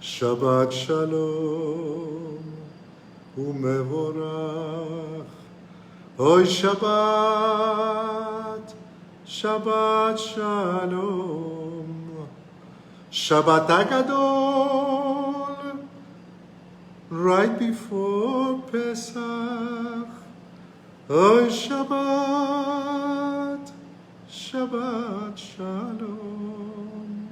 Shabbat shalom umevorach. Oy Shabbat, Shabbat shalom. Shabbat Agadol, right before Pesach. Oy Shabbat, Shabbat shalom.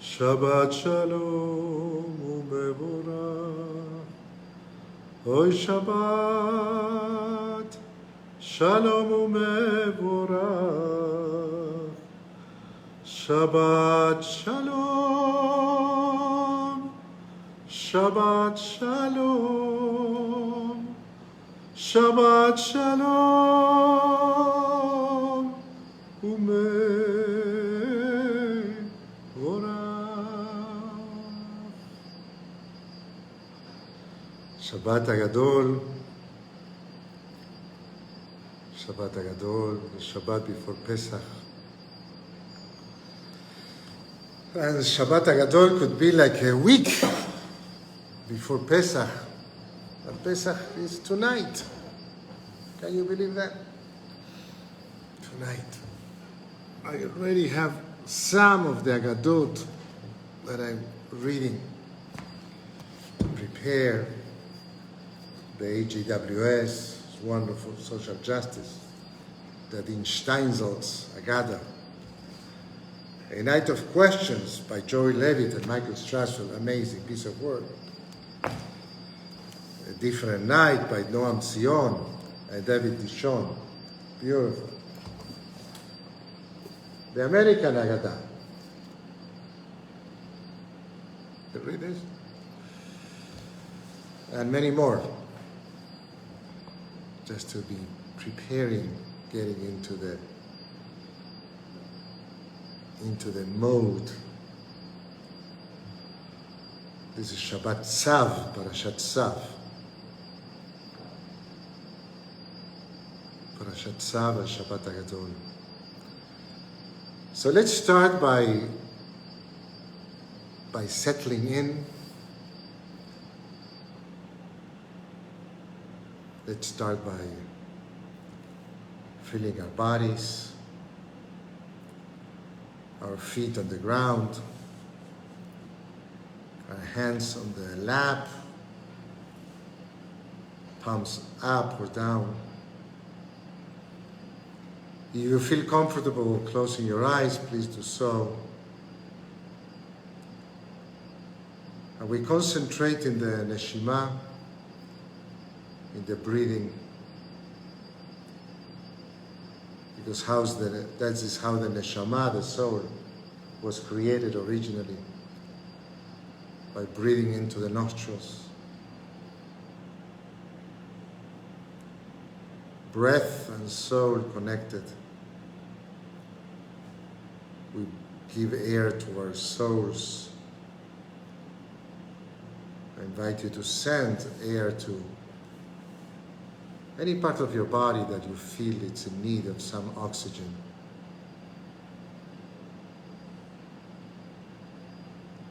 Shabbat shalom umevorach. Oy Shabbat, shalom umevorach. Shabbat shalom, Shabbat shalom, Shabbat shalom umevorach. Shabbat Agadol, Shabbat Agadol, the Shabbat before Pesach. And Shabbat Agadol could be like a week before Pesach. And Pesach is tonight. Can you believe that? Tonight. I already have some of the Agadot that I'm reading to prepare the AGWS, wonderful social justice, the Dean Steinsaltz Agada. A Night of Questions by Joey Levitt and Michael Strassel, amazing piece of work. A Different Night by Noam Sion and David Dishon, beautiful. The American Agada. You read this? And many more. Just to be preparing, getting into the mode. This is Shabbat Tzav, Parashat Tzav. Parashat Tzav and Shabbat Agadol. So let's start by settling in. Let's start by feeling our bodies, our feet on the ground, our hands on the lap, palms up or down. If you feel comfortable closing your eyes, please do so. And we concentrate in the neshima, in the breathing, because that is how the neshama, the soul, was created originally, by breathing into the nostrils. Breath and soul connected. We give air to our souls. I invite you to send air to any part of your body that you feel it's in need of some oxygen.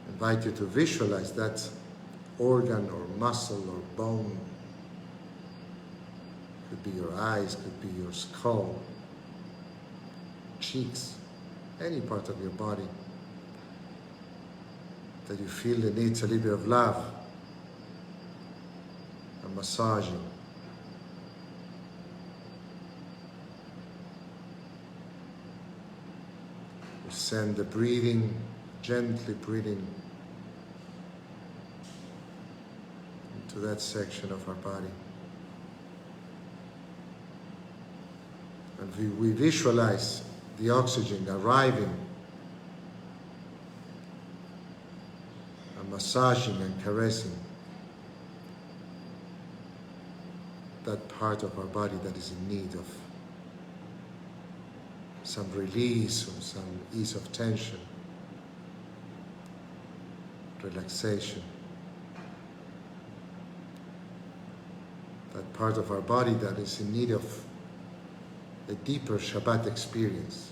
I invite you to visualize that organ or muscle or bone. Could be your eyes, could be your skull, cheeks, any part of your body that you feel it needs a little bit of love, a massaging. We send the breathing, gently breathing into that section of our body. And we visualize the oxygen arriving and massaging and caressing that part of our body that is in need of some release or some ease of tension, relaxation. That part of our body that is in need of a deeper Shabbat experience,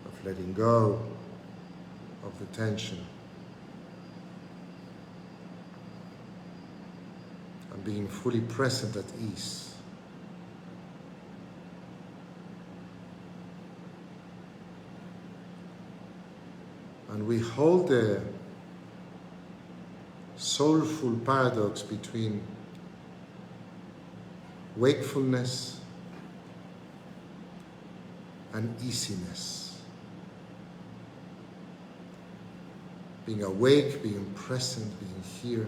of letting go of the tension and being fully present at ease. And we hold the soulful paradox between wakefulness and easiness. Being awake, being present, being here,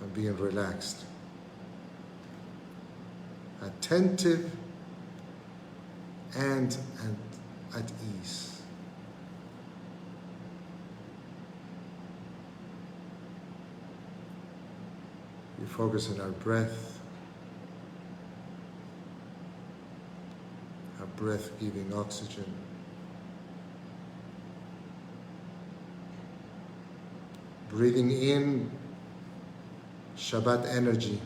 and being relaxed. Attentive and at ease. We focus on our breath, our breath giving oxygen. Breathing in Shabbat energy,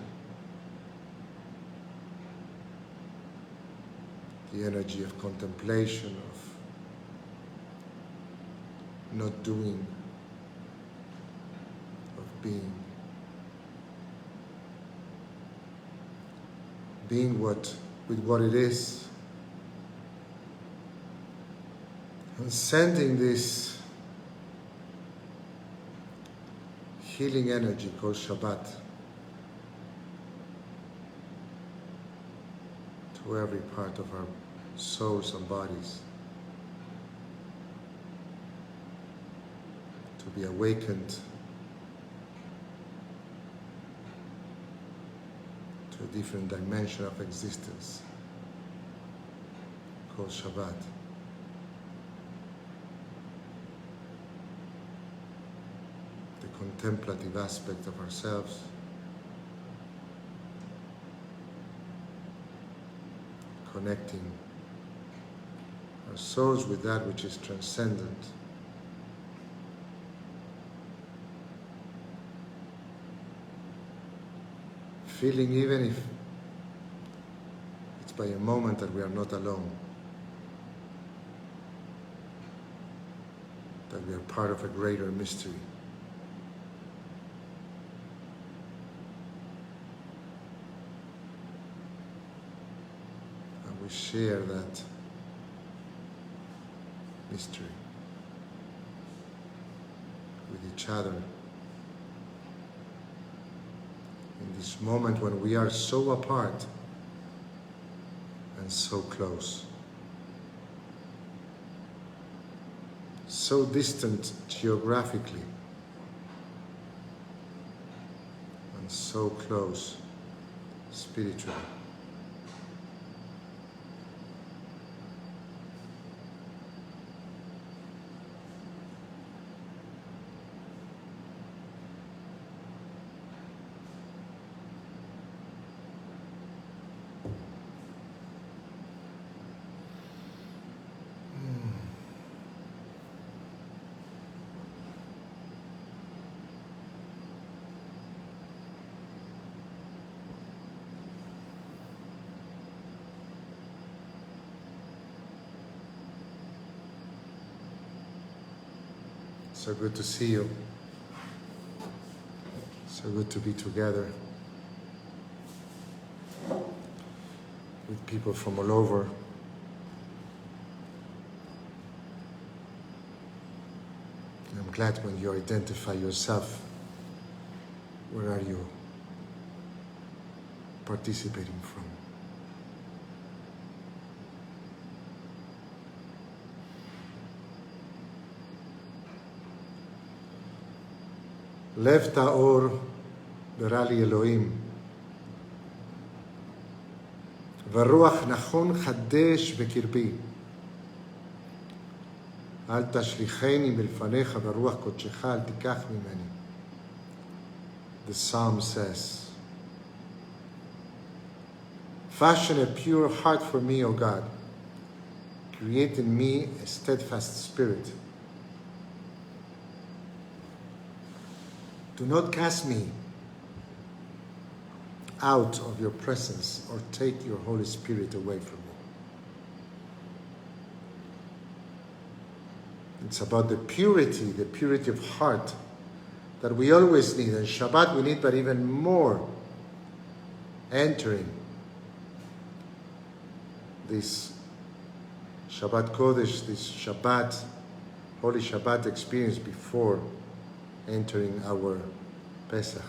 the energy of contemplation, of not doing, of being. Being with what it is, and sending this healing energy called Shabbat to every part of our souls and bodies, to be awakened to a different dimension of existence called Shabbat. The contemplative aspect of ourselves, connecting our souls with that which is transcendent. Feeling, even if it's by a moment, that we are not alone, that we are part of a greater mystery. we share that mystery with each other in this moment when we are so apart and so close, so distant geographically and so close spiritually. So good to see you. So good to be together with people from all over. I'm glad when you identify yourself. Where are you participating from? לב טהור ברא לי אלוהים, ורוח נכון חדש בקרבי. אל תשליכני מלפניך ברוח קודשך, אל תיקח ממני. The psalm says, fashion a pure heart for me, O God. Create in me a steadfast spirit. Do not cast me out of your presence or take your Holy Spirit away from me. It's about the purity of heart that we always need. And Shabbat we need, but even more, entering this Shabbat Kodesh, this Shabbat, Holy Shabbat experience before entering our Pesach.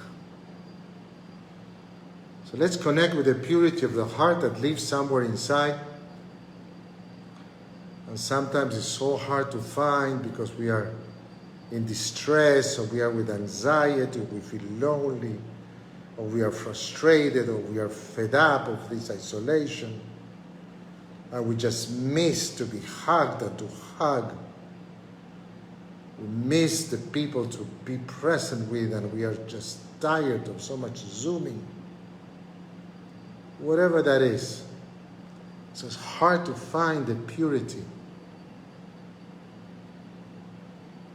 So let's connect with the purity of the heart that lives somewhere inside. And sometimes it's so hard to find because we are in distress, or we are with anxiety, or we feel lonely, or we are frustrated, or we are fed up of this isolation. And we just miss to be hugged and to hug. We miss the people to be present with, and we are just tired of so much Zooming. Whatever that is. So it's hard to find the purity.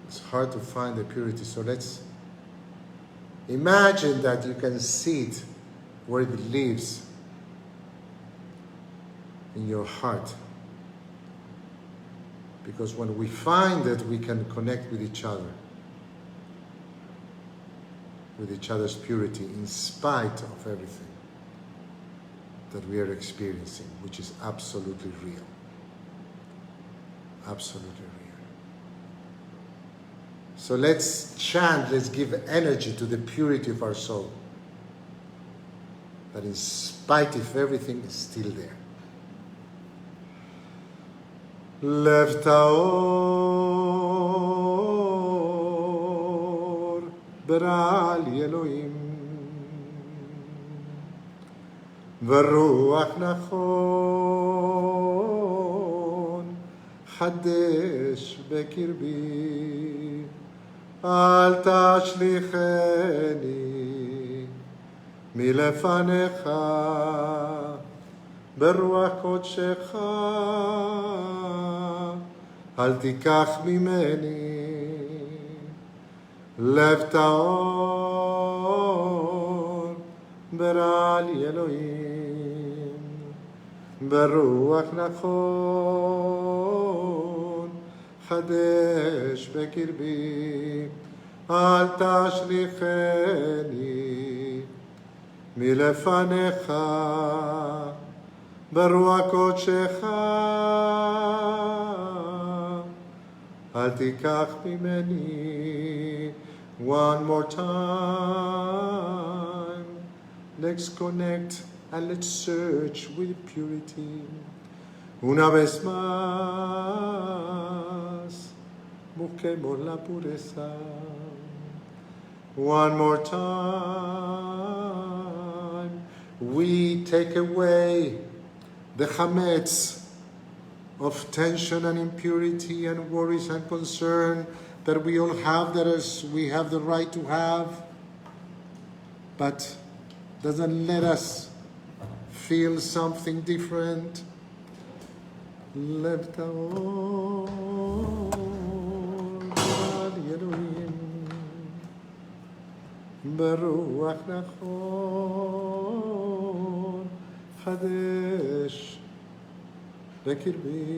It's hard to find the purity. So let's imagine that you can see it where it lives in your heart. Because when we find it, we can connect with each other, with each other's purity, in spite of everything that we are experiencing, which is absolutely real. Absolutely real. So let's chant, let's give energy to the purity of our soul, that in spite of everything is still there. לב טהור ברא לי אלוהים, ורוח נכון חדש בקרבי. אל תשליכני מלפניך ברוח קודשך, אל תיקח ממני. לב טהור ברא לי אלוהים, ברוח נכון חדש בקרבי. אל תשליכני מלפניך ברוח קודשך, אל תיקח ממני. One more time. Let's connect and let's search with purity. Una vez más, busquemos la pureza. One more time. We take away the chametz of tension and impurity and worries and concern that we all have, that we have the right to have, but doesn't let us feel something different. Let האור על אלוהים ברוח נכון חדש בקרבי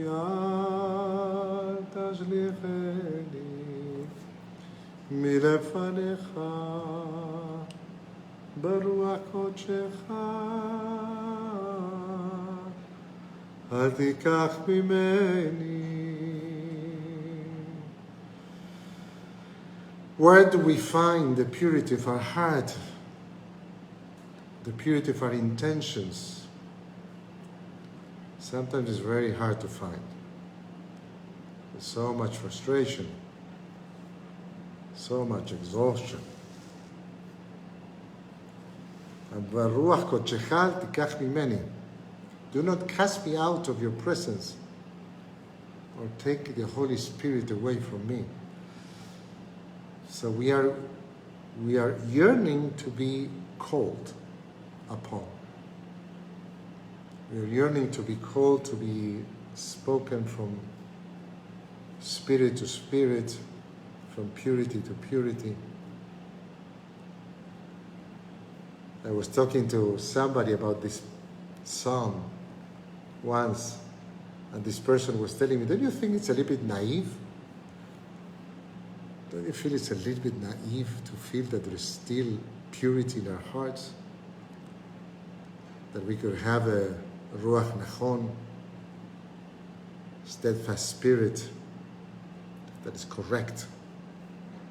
אל תשליכני מלפניך ברוח קודשך אל תיקח ממני. Where do we find the purity of our heart, the purity of our intentions? Sometimes it's very hard to find. There's so much frustration, so much exhaustion. And ברוח קודשך אל תיקח ממני. Do not cast me out of your presence or take the Holy Spirit away from me. So we are yearning to be called upon. We are yearning to be called, to be spoken from spirit to spirit, from purity to purity. I was talking to somebody about this song once, and this person was telling me, don't you think it's a little bit naive? Don't you feel it's a little bit naive to feel that there is still purity in our hearts? That we could have a ruach nachon, steadfast spirit that is correct,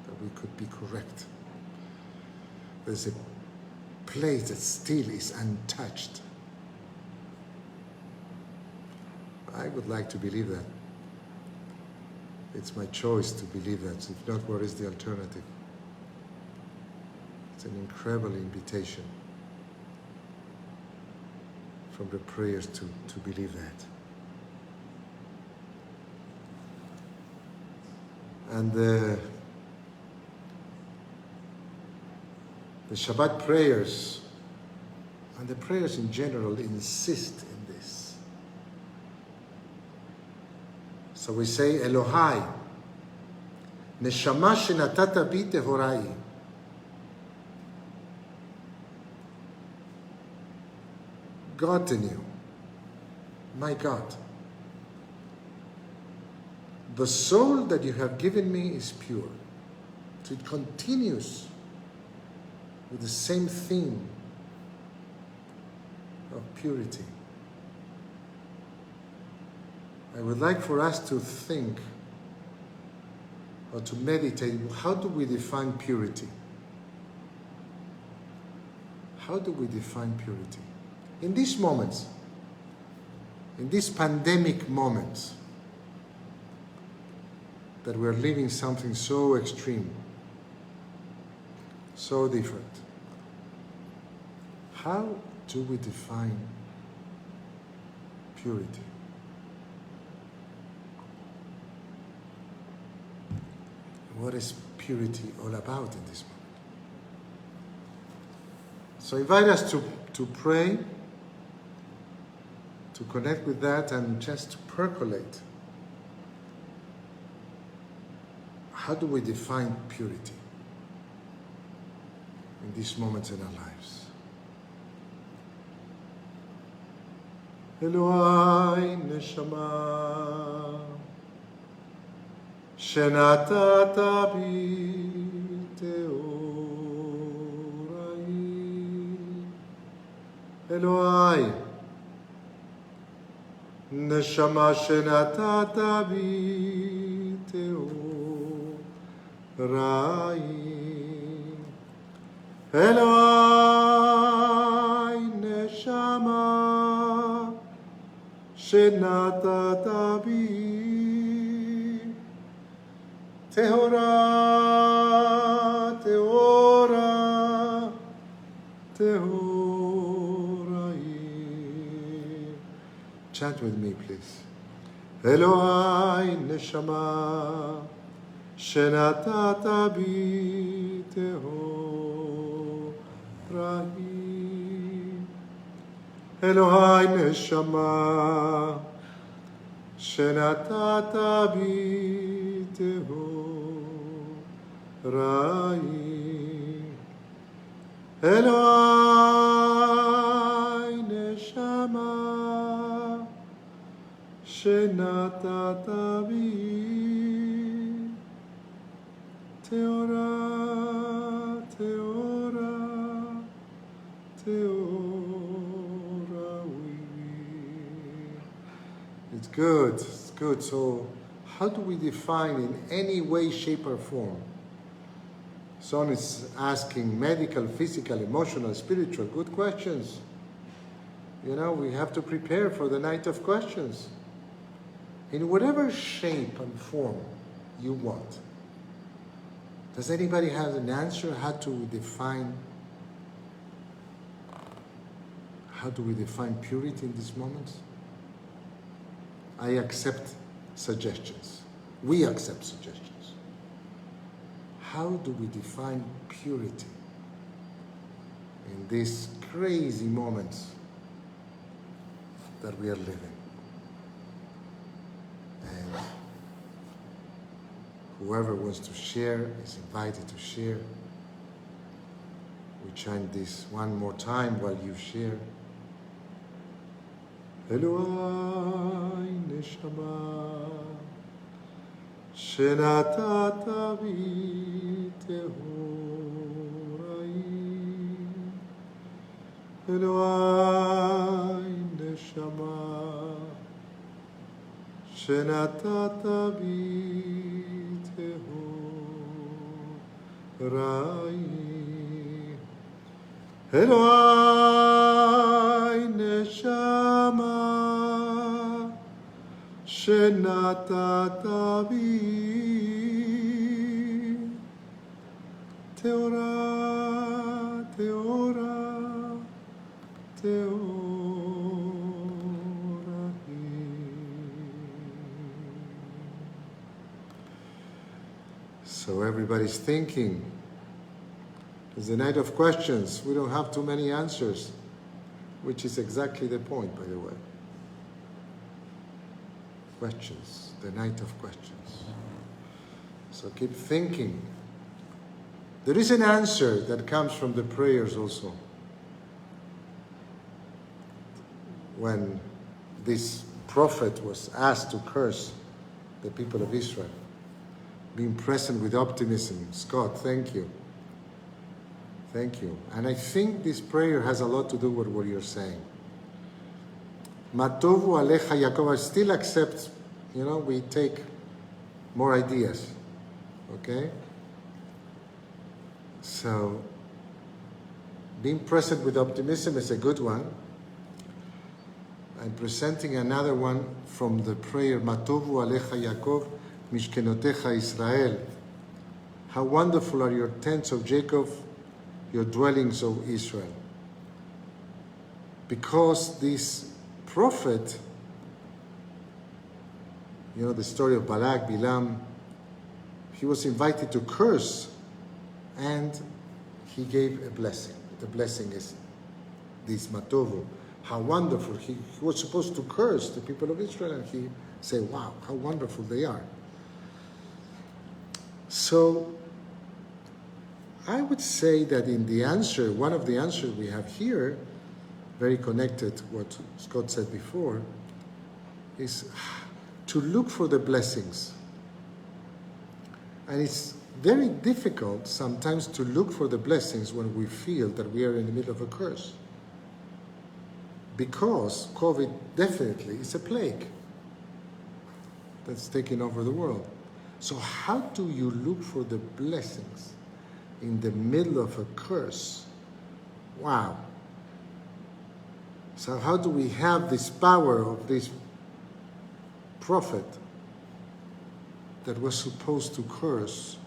that we could be correct. There's a place that still is untouched. I would like to believe that. It's my choice to believe that. If not, what is the alternative? It's an incredible invitation from the prayers to believe that. And the Shabbat prayers and the prayers in general insist in this. So we say, Elohai, neshama shenatata bi tehorai. God in you, my God. The soul that you have given me is pure. So it continues with the same theme of purity. I would like for us to think or to meditate, how do we define purity? How do we define purity? In these moments, in these pandemic moments, that we're living something so extreme, so different. How do we define purity? What is purity all about in this moment? So I invite us to pray, to connect with that and just to percolate. How do we define purity in these moments in our lives? Elohai neshama shenatata bi teorai אלוהי, נשמה שנתת בי טהוראי. אלוהי, נשמה שנתת בי טהורה, טהורה, טהוראי. Chant with me, please. אלוהי, נשמה שנתת בי טהוראי. אלוהי, נשמה שנתת בי טהוראי. אלוהי, נשמה שנתת בי טהורה, טהורה, טהוראי. It's good, it's good. So how do we define in any way, shape or form? Son is asking medical, physical, emotional, spiritual, good questions. You know, we have to prepare for the night of questions. In whatever shape and form you want. Does anybody have an answer? How do we define purity in these moments? I accept suggestions. We accept suggestions. How do we define purity in these crazy moments that we are living? And whoever wants to share is invited to share. We chant this one more time while you share. אלוהי, נשמה שנתת בי טהוראי. אלוהי, נשמה שנתת בי טהוראי. אלוהי, נשמה שנתת בי טהורה, טהורה, טהוראי. So everybody's thinking. It's the night of questions. We don't have too many answers, which is exactly the point, by the way. Questions, the night of questions. So keep thinking. There is an answer that comes from the prayers also. When this prophet was asked to curse the people of Israel, being present with optimism. Scott, thank you. Thank you. And I think this prayer has a lot to do with what you're saying. Matovu alecha Yaakov, I still accept, we take more ideas. Okay? So, being present with optimism is a good one. I'm presenting another one from the prayer, Matovu alecha Yaakov, Mishkenotecha Israel. How wonderful are your tents of Jacob, your dwellings, O Israel. Because this prophet, the story of Balak, Bilam, he was invited to curse, and he gave a blessing. The blessing is this Matovu. How wonderful. He was supposed to curse the people of Israel, and he said, wow, how wonderful they are. So, I would say that in the answer, one of the answers we have here, very connected to what Scott said before, is to look for the blessings. And it's very difficult sometimes to look for the blessings when we feel that we are in the middle of a curse. because COVID definitely is a plague that's taking over the world. So how do you look for the blessings in the middle of a curse? Wow. So how do we have this power of this prophet that was supposed to curse?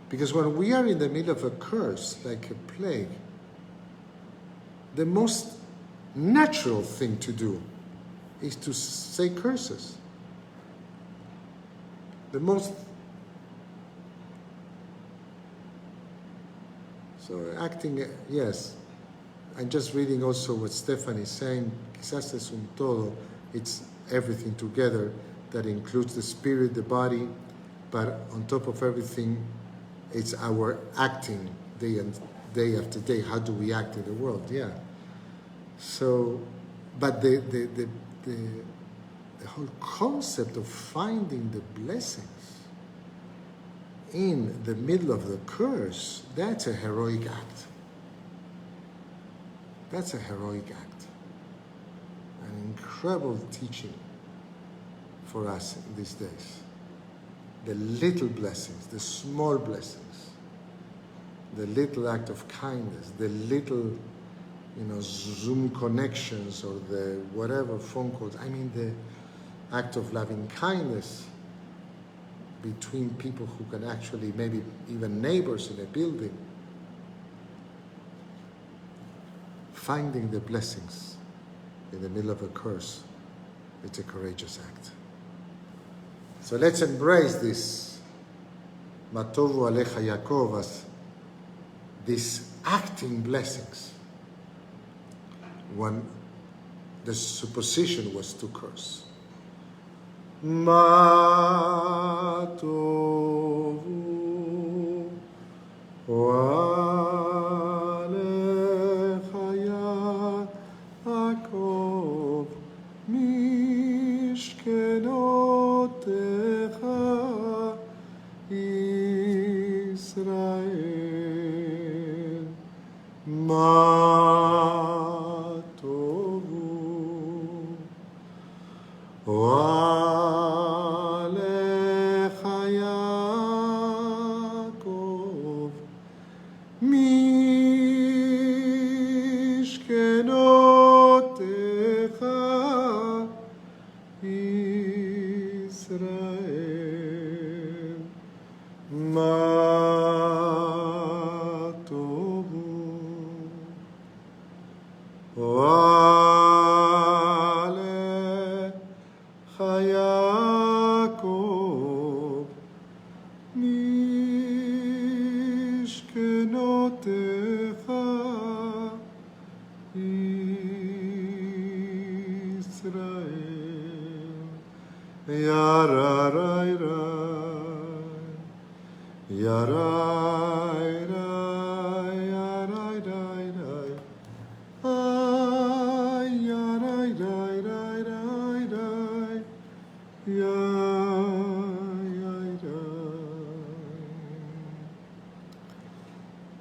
Because when we are in the middle of a curse, like a plague, the most natural thing to do is to say curses. The most... So acting, yes. I'm just reading also what Stefan is saying. Quizás es un todo. It's everything together that includes the spirit, the body, but on top of everything, it's our acting day after day. How do we act in the world? Yeah. So, but the whole concept of finding the blessings in the middle of the curse, that's a heroic act. That's a heroic act. An incredible teaching for us in these days. The little blessings, the small blessings, the little act of kindness, the little, Zoom connections or the whatever phone calls. I mean, the act of loving kindness between people who can actually, maybe even neighbors in a building. Finding the blessings in the middle of a curse, it's a courageous act. So let's embrace this Matovu Alecha Yaakov as these acting blessings when the supposition was to curse. Matovu Alecha Yaakov Mishkenotecha Israel. Matovu Alecha Yaakov Mishkenotecha Israel. Matovu Alecha Yaakov Mishkenotecha Israel. Yararai Yarai Yarai Ay Yarai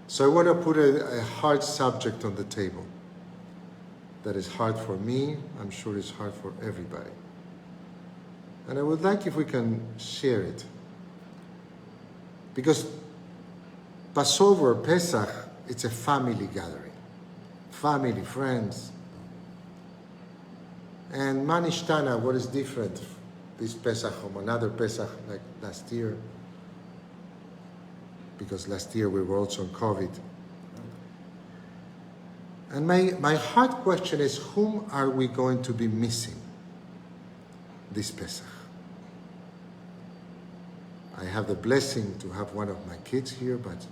So I want to put a hard subject on the table that is hard for me, I'm sure it's hard for everybody. And I would like if we can share it. Because Passover, Pesach, it's a family gathering. Family, friends. And Manishtana, what is different this Pesach from another Pesach like last year? Because last year we were also on COVID. And my hard question is, whom are we going to be missing this Pesach? I have the blessing to have one of my kids here, but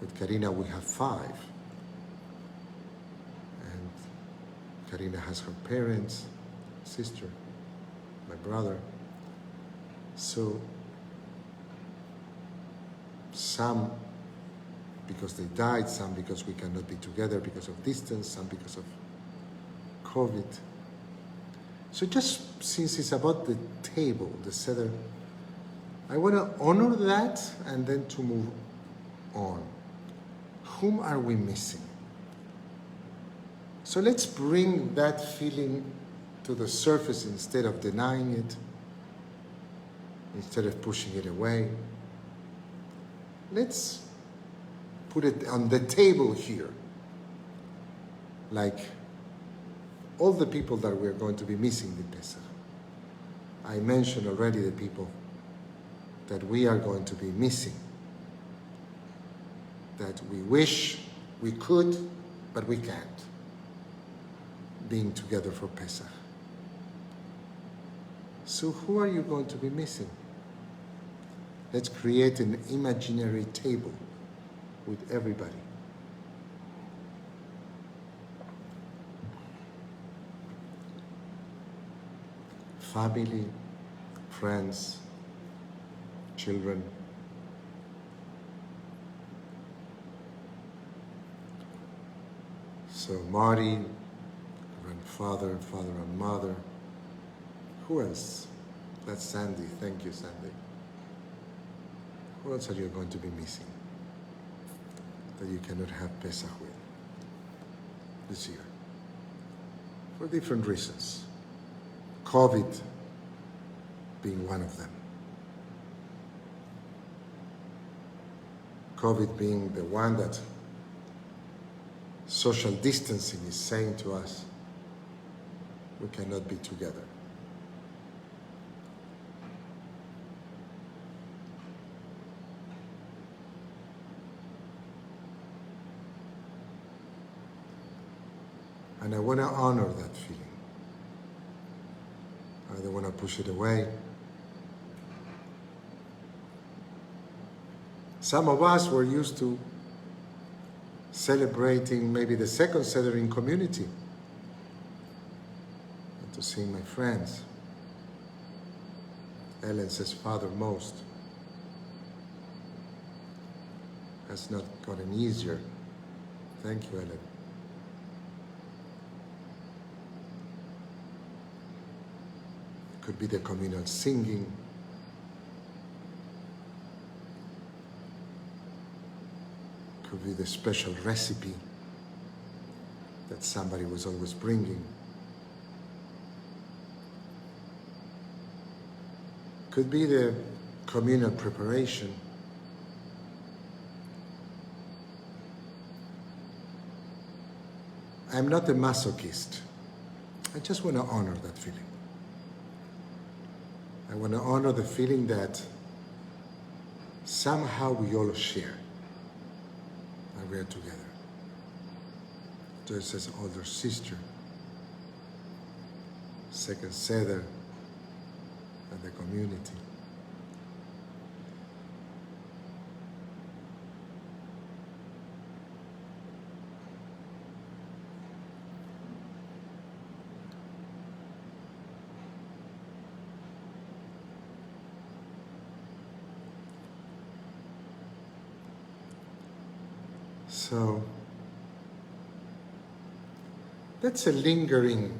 with Karina we have 5. And Karina has her parents, sister, my brother. So some because they died, some because we cannot be together because of distance, some because of COVID. So just since it's about the table, the Seder, I want to honor that and then to move on. Whom are we missing? So let's bring that feeling to the surface instead of denying it, instead of pushing it away. Let's put it on the table here, like all the people that we're going to be missing in Pesach. I mentioned already the people that we are going to be missing, that we wish we could, but we can't, being together for Pesach. So who are you going to be missing? Let's create an imaginary table with everybody. Family, friends, children. So Marty, grandfather, father and mother. Who else? That's Sandy. Thank you, Sandy. Who else are you going to be missing that you cannot have Pesach with this year? For different reasons. COVID being one of them. COVID being the one that social distancing is saying to us, we cannot be together. And I want to honor that feeling. I don't want to push it away. Some of us were used to celebrating maybe the second Seder in community, and to seeing my friends. Ellen says, Father most. Has not gotten easier. Thank you, Ellen. Could be the communal singing. Could be the special recipe that somebody was always bringing. Could be the communal preparation. I'm not a masochist. I just want to honor that feeling. I want to honor the feeling that somehow we all share, and we are together. Just as older sister, second Seder, and the community. So that's a lingering.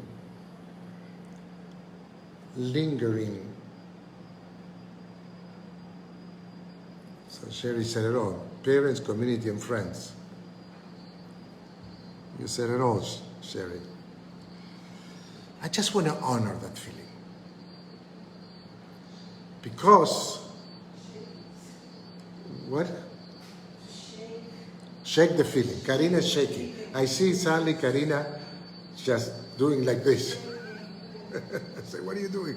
So Sherry said it all. Parents, community, and friends. You said it all, Sherry. I just want to honor that feeling. Because, what? Shake the feeling. Karina's shaking. I see suddenly Karina just doing like this. I say, what are you doing?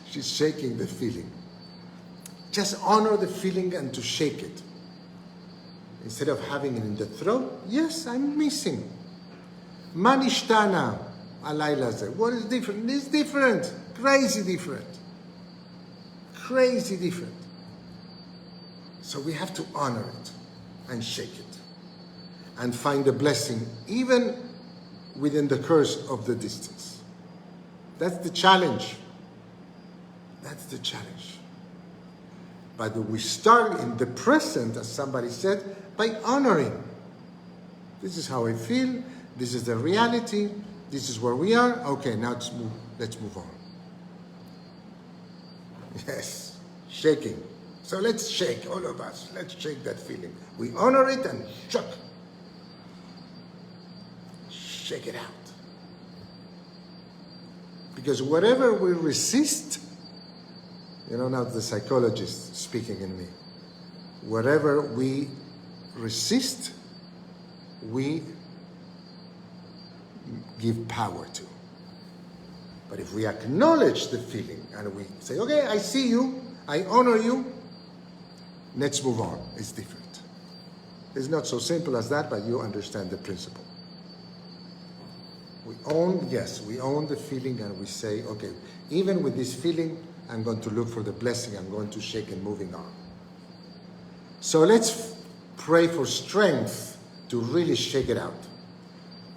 She's shaking the feeling. Just honor the feeling and to shake it. Instead of having it in the throat, yes, I'm missing. Manishtana, Alayla said. What is different? It's different. Crazy different. Crazy different. So we have to honor it and shake it. And find a blessing, even within the curse of the distance. That's the challenge. That's the challenge. But we start in the present, as somebody said, by honoring. This is how I feel. This is the reality. This is where we are. Okay, now let's move on. Yes, shaking. So let's shake, all of us. Let's shake that feeling. We honor it and shook. shake it out. Because whatever we resist, now the psychologist speaking in me, whatever we resist, we give power to. But if we acknowledge the feeling and we say, okay, I see you, I honor you, let's move on. It's different. It's not so simple as that, but you understand the principle. We own the feeling, and we say, okay, even with this feeling, I'm going to look for the blessing, I'm going to shake and moving on. So let's pray for strength to really shake it out.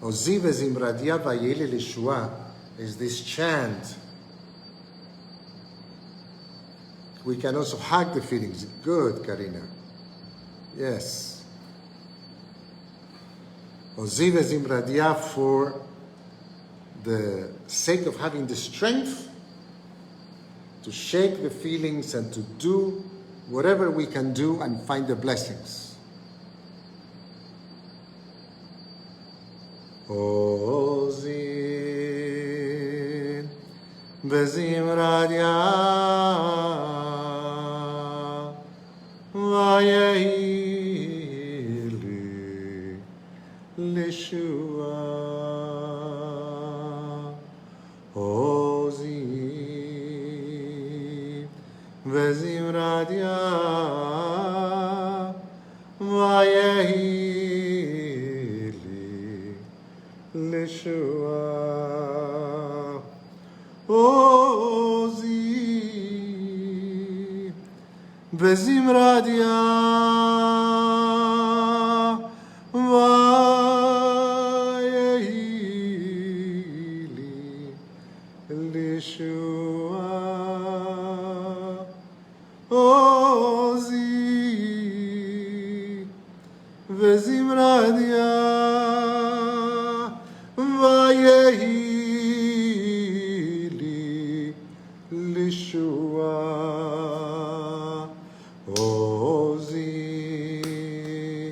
Oziv ezimradia vayeli lishua is this chant. We can also hug the feelings. Good, Karina. Yes. Oziv ezimradia for the sake of having the strength to shake the feelings and to do whatever we can do and find the blessings. Ozin bezimradia vayehili lishua. Ozin bezimradia vayehili lishua. Ozin bezimradia vayehili lishua. Ozin bezimradia vayehili lishua. Ozin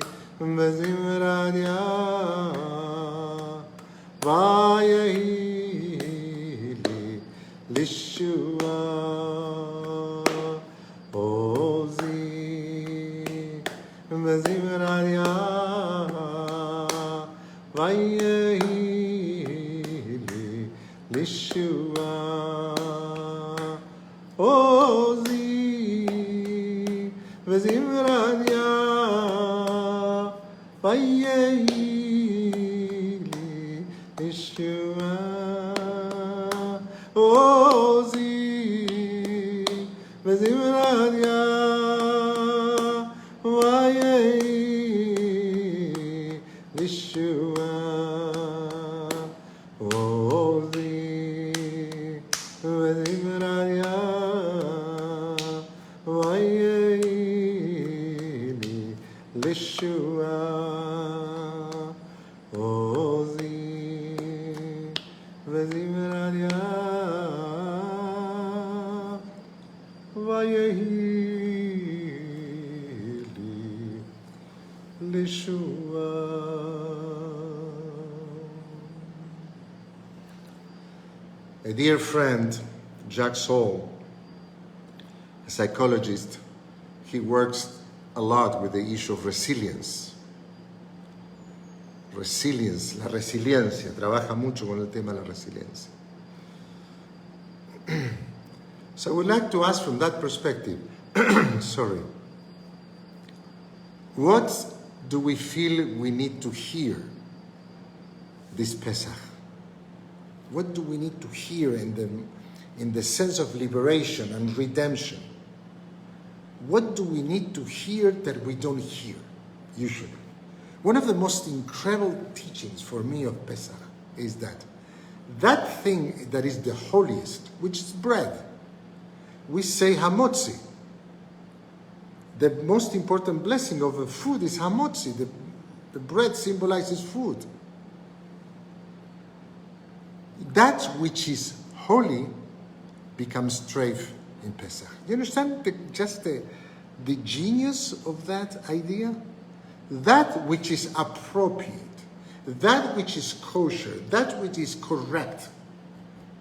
bezimradia vayehili lishua. Ozin bezimradia vayehili lishua. Ozin bezimradia vayehili lishua. Ozin bezimradia vayehili lishua. Ozin bezimradia vayehili lishua. Ozin bezimradia vayehili lishua. A dear friend, Jack Soul, a psychologist, he works a lot with the issue of resilience. Resilience, la resiliencia, trabaja mucho con el tema de la resiliencia. So I would like to ask from that perspective, what do we feel we need to hear this Pesach? What do we need to hear in the sense of liberation and redemption? What do we need to hear that we don't hear usually? One of the most incredible teachings for me of Pesach is that thing that is the holiest, which is bread, we say hamotzi. The most important blessing of the food is hamotzi. The bread symbolizes food. That which is holy becomes treif in Pesach. You understand the genius of that idea? That which is appropriate, that which is kosher, that which is correct,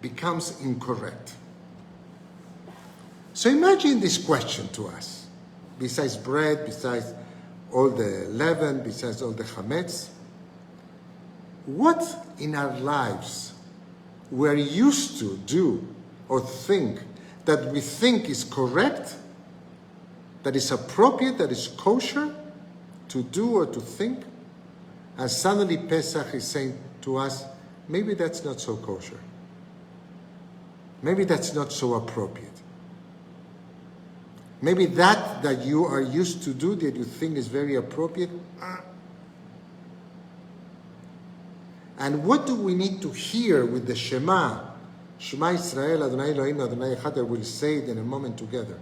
becomes incorrect. So imagine this question to us. Besides bread, besides all the leaven, besides all the chametz, what in our lives we're used to do or think that we think is correct, that is appropriate, that is kosher to do or to think, and suddenly Pesach is saying to us, maybe that's not so kosher. Maybe that's not so appropriate. Maybe that you are used to do, that you think is very appropriate. And what do we need to hear with the Shema? Shema Israel, Adonai Elohim, Adonai Echad, we'll say it in a moment together.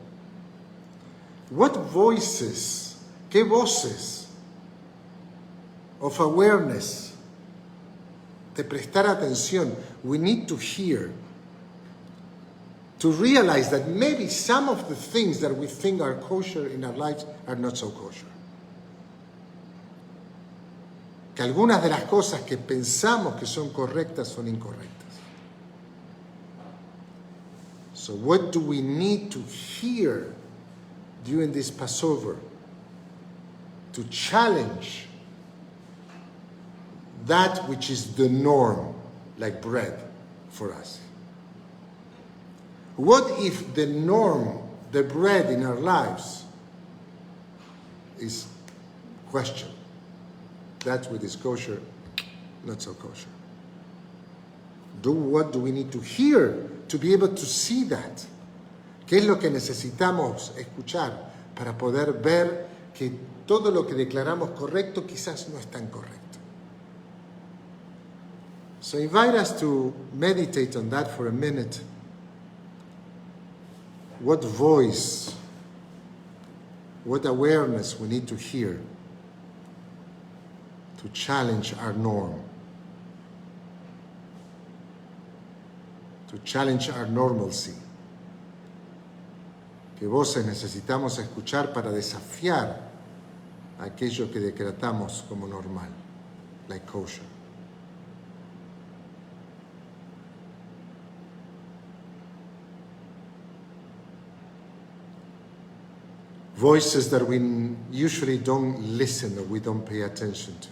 What voices, qué voces of awareness, de prestar atención, we need to hear to realize that maybe some of the things that we think are kosher in our lives are not so kosher. Que algunas de las cosas que pensamos que son correctas son incorrectas. So what do we need to hear during this Passover to challenge that which is the norm, like bread for us? What if the norm, the bread in our lives, is questioned? That which is kosher, not so kosher. What do we need to hear to be able to see that? ¿Qué es lo que necesitamos escuchar para poder ver que todo lo que declaramos correcto quizás no es tan correcto? So I invite us to meditate on that for a minute. What voice, what awareness we need to hear to challenge our norm, to challenge our normalcy. ¿Qué voces necesitamos escuchar para desafiar aquello que decretamos como normal, like kosher? Voices that we usually don't listen or we don't pay attention to.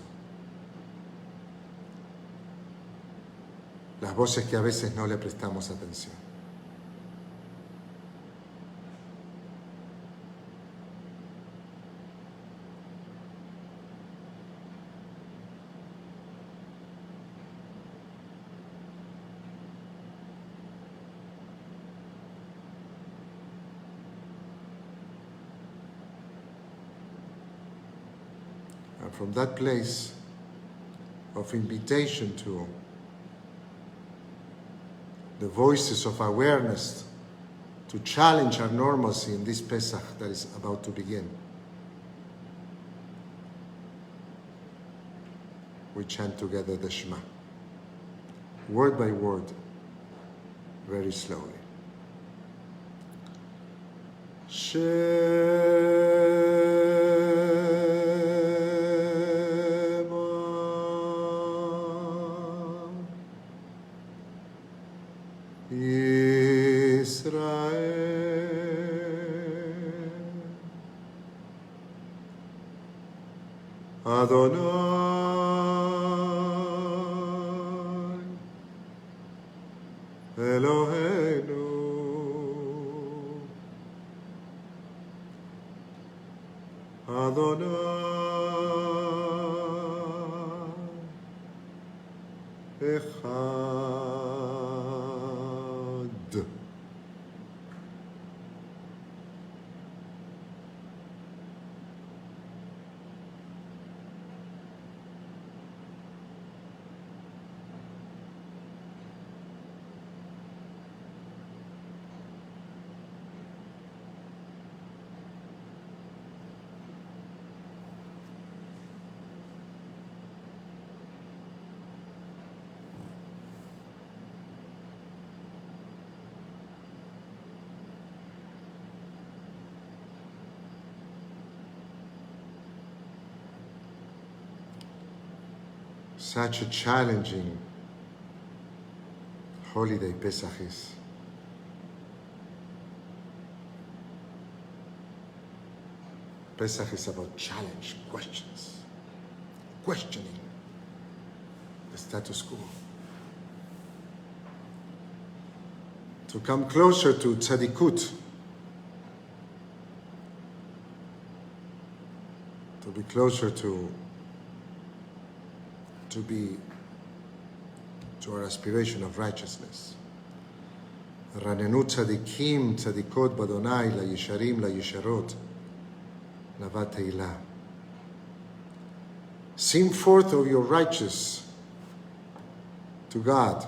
Las voces que a veces no le prestamos atención. And from that place of invitation to the voices of awareness to challenge our normalcy in this Pesach that is about to begin, we chant together the Shema, word by word, very slowly. Adonai Eloheinu Adonai Echad. Such a challenging holiday Pesach is. Pesach is about challenge, questions, questioning the status quo. To come closer to tzadikut, to be closer to our aspiration of righteousness. Ranenu tzadikim, tzadikot badonai, la yesharim, la yesharot, navat teilah. Sing forth of your righteous to God.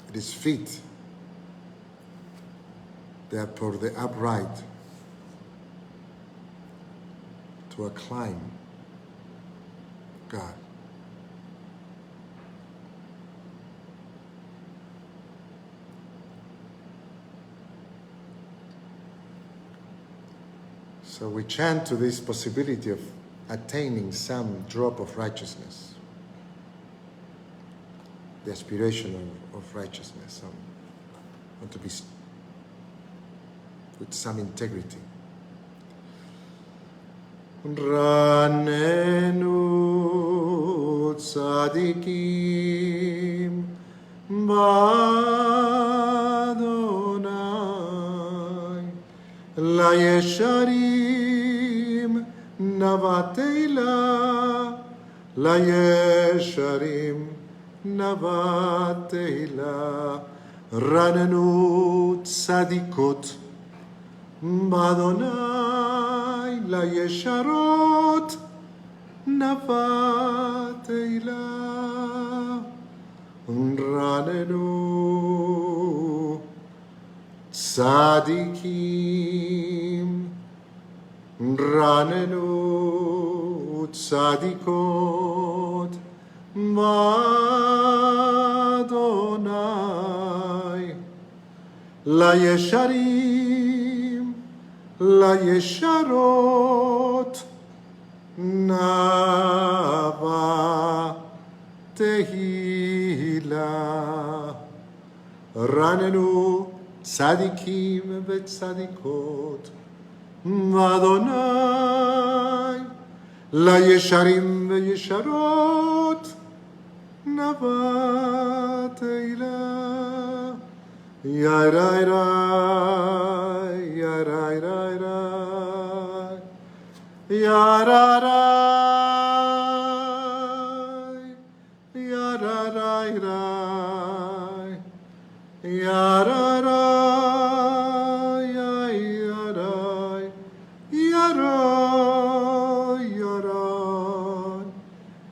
It is fit that for the upright to acclaim God. So we chant to this possibility of attaining some drop of righteousness. The aspiration of righteousness, want to be with some integrity. Ranenu tzadikim b'Adonai la yesharim navat teilah la yesharim navat teilah ranenu tzadikot b'Adonai la yesharot navat teilah ranenu tzadikim ranenu tzadikot b'Adonai la yesharim la yesharot navat teilah ranenu tzadikim v'tzadikot b'Adonai la yesharim v'yesharot navat teilah yarai rai yarai rai rai yarai rai yarai rai yarai rai yarai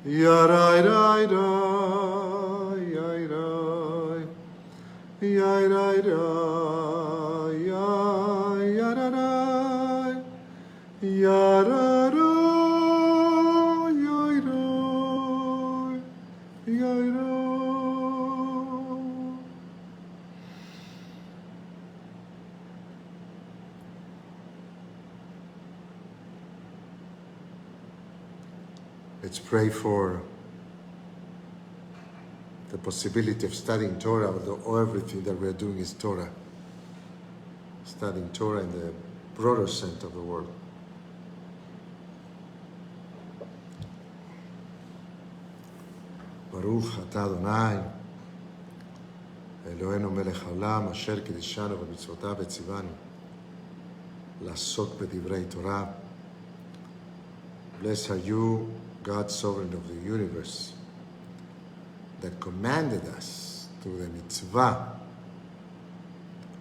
yarai yarai yarai Let's pray for the possibility of studying Torah, although everything that we are doing is Torah. Studying Torah in the broader sense of the word. Baruch atah Adonai, Eloheinu melech haolam, asher kiddushanu b'mitzvotav v'tzivanu, la'asok b'divrei Torah. Blessed are you, God, sovereign of the universe, that commanded us through the mitzvah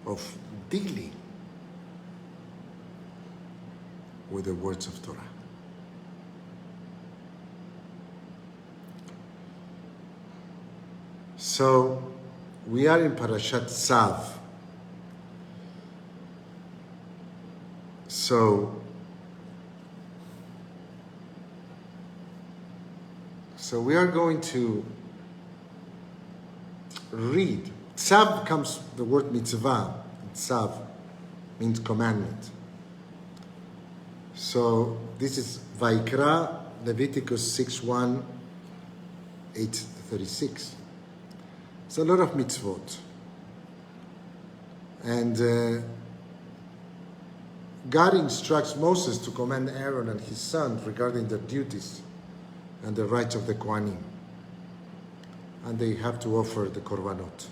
of dealing with the words of Torah. So, we are in Parashat Tzav. So we are going to read. Tzav comes, the word mitzvah, tzav means commandment. So this is Vaikra, Leviticus 6:1, 8:36. It's a lot of mitzvot. And God instructs Moses to command Aaron and his sons regarding their duties and the rights of the Kohanim. And they have to offer the korbanot,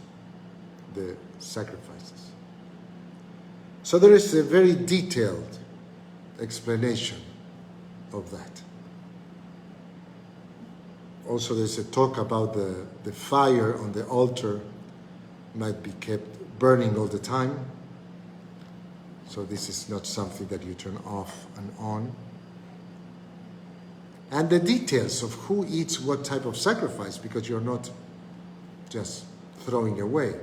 the sacrifices. So there is a very detailed explanation of that. Also, there's a talk about the fire on the altar might be kept burning all the time. So this is not something that you turn off and on. And the details of who eats what type of sacrifice, because you're not just throwing away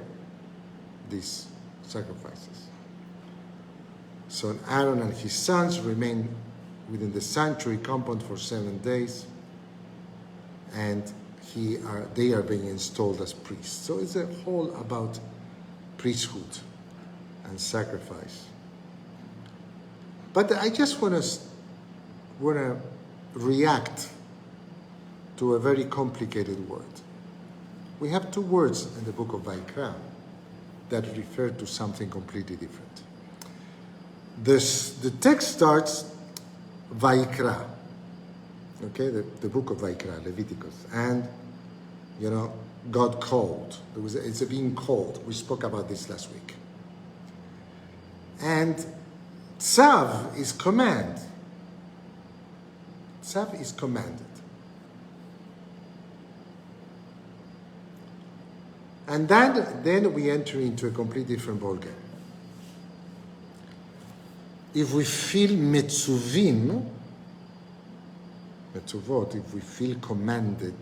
these sacrifices. So Aaron and his sons remain within the sanctuary compound for 7 days, and they are being installed as priests. So it's a whole about priesthood and sacrifice. But I just want to react to a very complicated word. We have two words in the book of Vaikra that refer to something completely different. The text starts Vaikra, okay, the book of Vaikra, Leviticus, and God called. It's a being called. We spoke about this last week. And Tzav is command. Tzav is commanded. And then we enter into a completely different ballgame. If we feel metzuvot, if we feel commanded,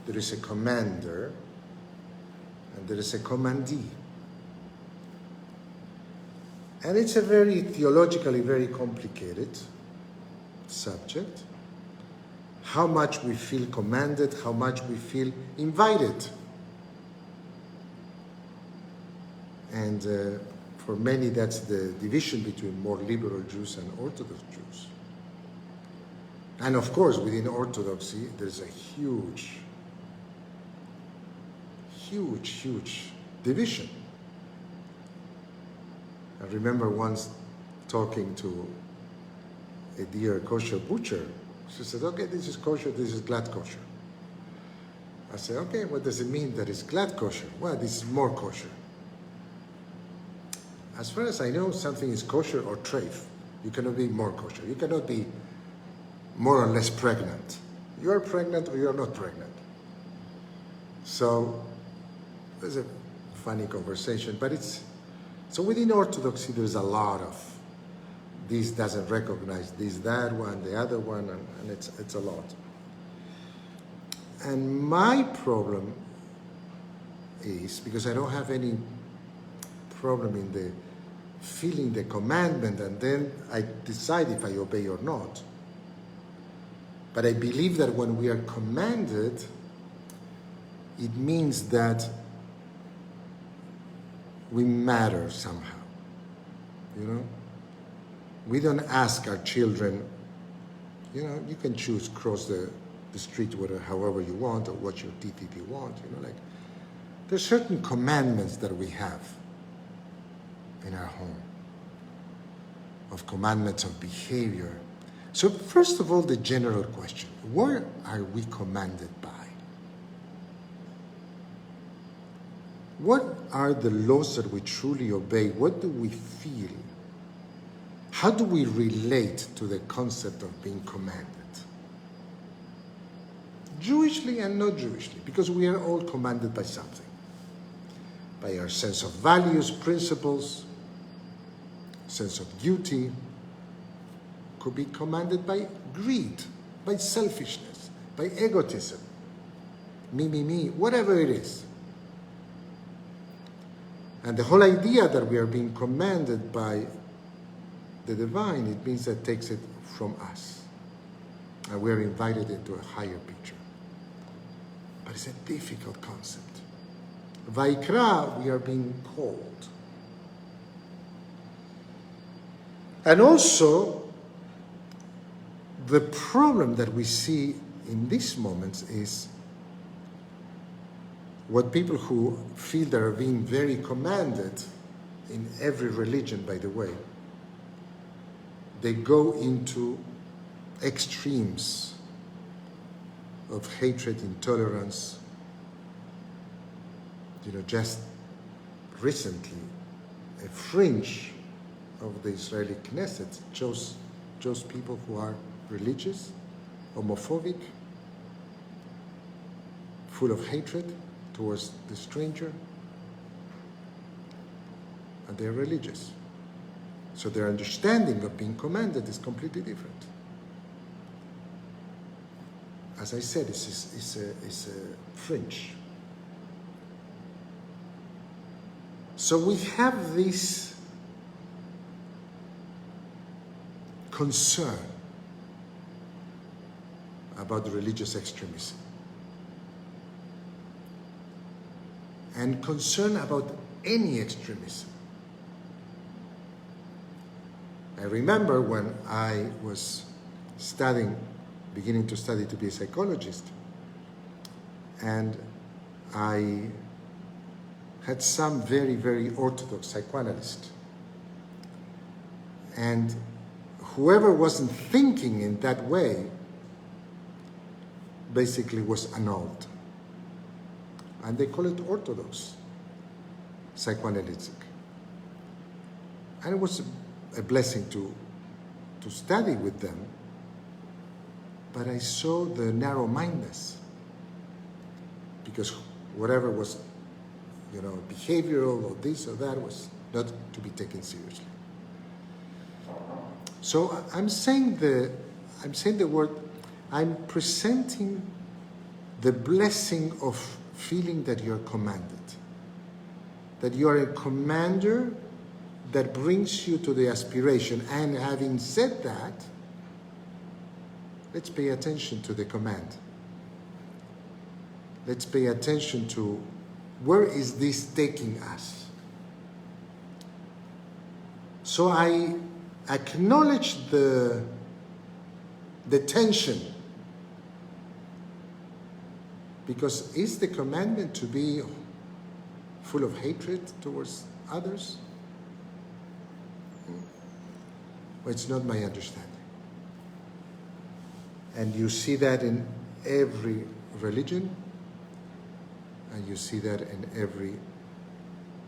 there is a commander and there is a commandee. And it's a very theologically very complicated subject. How much we feel commanded, how much we feel invited. And for many, that's the division between more liberal Jews and Orthodox Jews. And of course, within Orthodoxy, there's a huge division. I remember once talking to a dear kosher butcher. She said, okay, this is kosher, this is glad kosher. I said, okay, what does it mean that it's glad kosher? Well, this is more kosher. As far as I know, something is kosher or treif. You cannot be more kosher. You cannot be more or less pregnant. You are pregnant or you are not pregnant. So there's a funny conversation, but so within Orthodoxy there's a lot of this doesn't recognize this, that one, the other one, and it's a lot. And my problem is, because I don't have any problem in the feeling the commandment and then I decide if I obey or not. But I believe that when we are commanded, it means that we matter somehow, We don't ask our children, you can choose cross the street however you want or watch your TV if you want, there's certain commandments that we have in our home, of commandments of behavior. So first of all, the general question, what are we commanded by? What are the laws that we truly obey? What do we feel? How do we relate to the concept of being commanded? Jewishly and not Jewishly, because we are all commanded by something. By our sense of values, principles, sense of duty. Could be commanded by greed, by selfishness, by egotism, me, whatever it is. And the whole idea that we are being commanded by the divine, it means that takes it from us. And we're invited into a higher picture. But it's a difficult concept. Vaikra, we are being called. And also, the problem that we see in these moments is what people who feel they are being very commanded in every religion, by the way, they go into extremes of hatred, intolerance. Just recently, a fringe of the Israeli Knesset chose people who are religious, homophobic, full of hatred towards the stranger, and they're religious. So their understanding of being commanded is completely different. As I said, it's a fringe. So we have this concern about religious extremism and concern about any extremism. I remember when I was beginning to study to be a psychologist, and I had some very, very orthodox psychoanalyst. And whoever wasn't thinking in that way basically was annulled. And they call it orthodox psychoanalytic. And it was a blessing to study with them, but I saw the narrow-mindedness, because whatever was behavioral or this or that was not to be taken seriously. So I'm presenting the blessing of feeling that you're commanded, that you are a commander that brings you to the aspiration. And having said that, let's pay attention to the command. Let's pay attention to where is this taking us. So I acknowledge the tension, because is the commandment to be full of hatred towards others? Well, it's not my understanding. And you see that in every religion, and you see that in every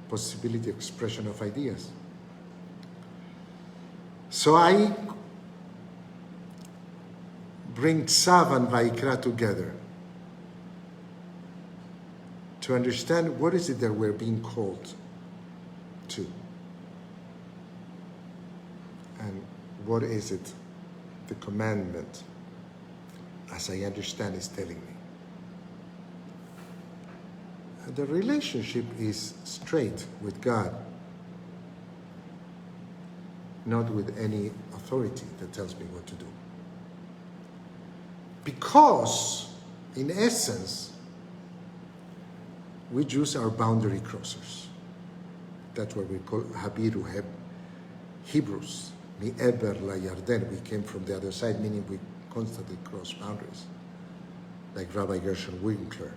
possibility of expression of ideas. So I bring Tzav and Vaikra together to understand what is it that we're being called to, and what is it the commandment, as I understand, is telling me. The relationship is straight with God, not with any authority that tells me what to do. Because, in essence, we Jews are boundary crossers. That's what we call Habiru, Hebrews. Mi'eber la Yarden. We came from the other side, meaning we constantly cross boundaries. Like Rabbi Gershon Winkler.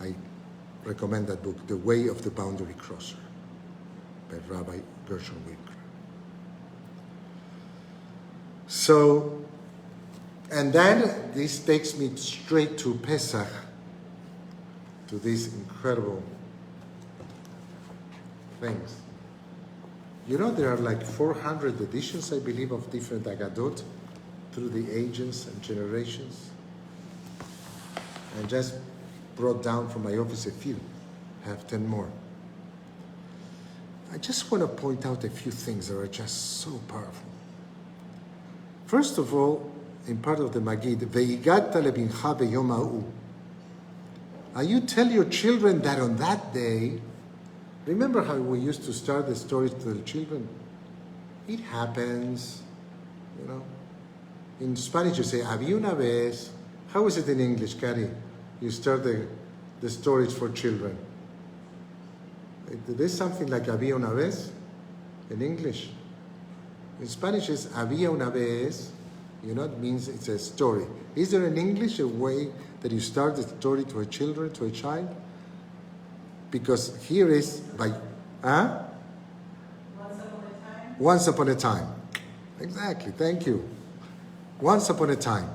I recommend that book, The Way of the Boundary Crosser, by Rabbi Gershon Winkler. So, and then this takes me straight to Pesach, to these incredible things. There are like 400 editions, I believe, of different Agadot through the ages and generations. And just brought down from my office a few. I have 10 more. I just want to point out a few things that are just so powerful. First of all, in part of the Magid, Ve'igatta lebincha beyom ha'u. You tell your children that on that day, remember how we used to start the stories to the children? It happens, In Spanish you say, había una vez. How is it in English, Cari? You start the stories for children. There's something like había una vez in English. In Spanish, it's había una vez. You know, it means it's a story. Is there in English a way that you start the story to a child? Because here is by, huh? Once upon a time. Once upon a time. Exactly, thank you. Once upon a time.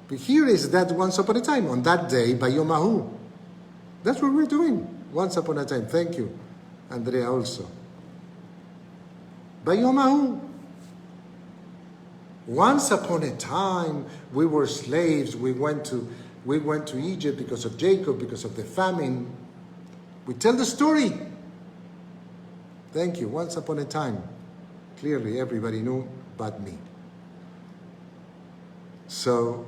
But here is that once upon a time, on that day, by Yomahu. That's what we're doing. Once upon a time. Thank you, Andrea, also. By Yomahu. Once upon a time, we were slaves. We went to Egypt because of Jacob, because of the famine. We tell the story. Thank you. Once upon a time. Clearly, everybody knew but me. So,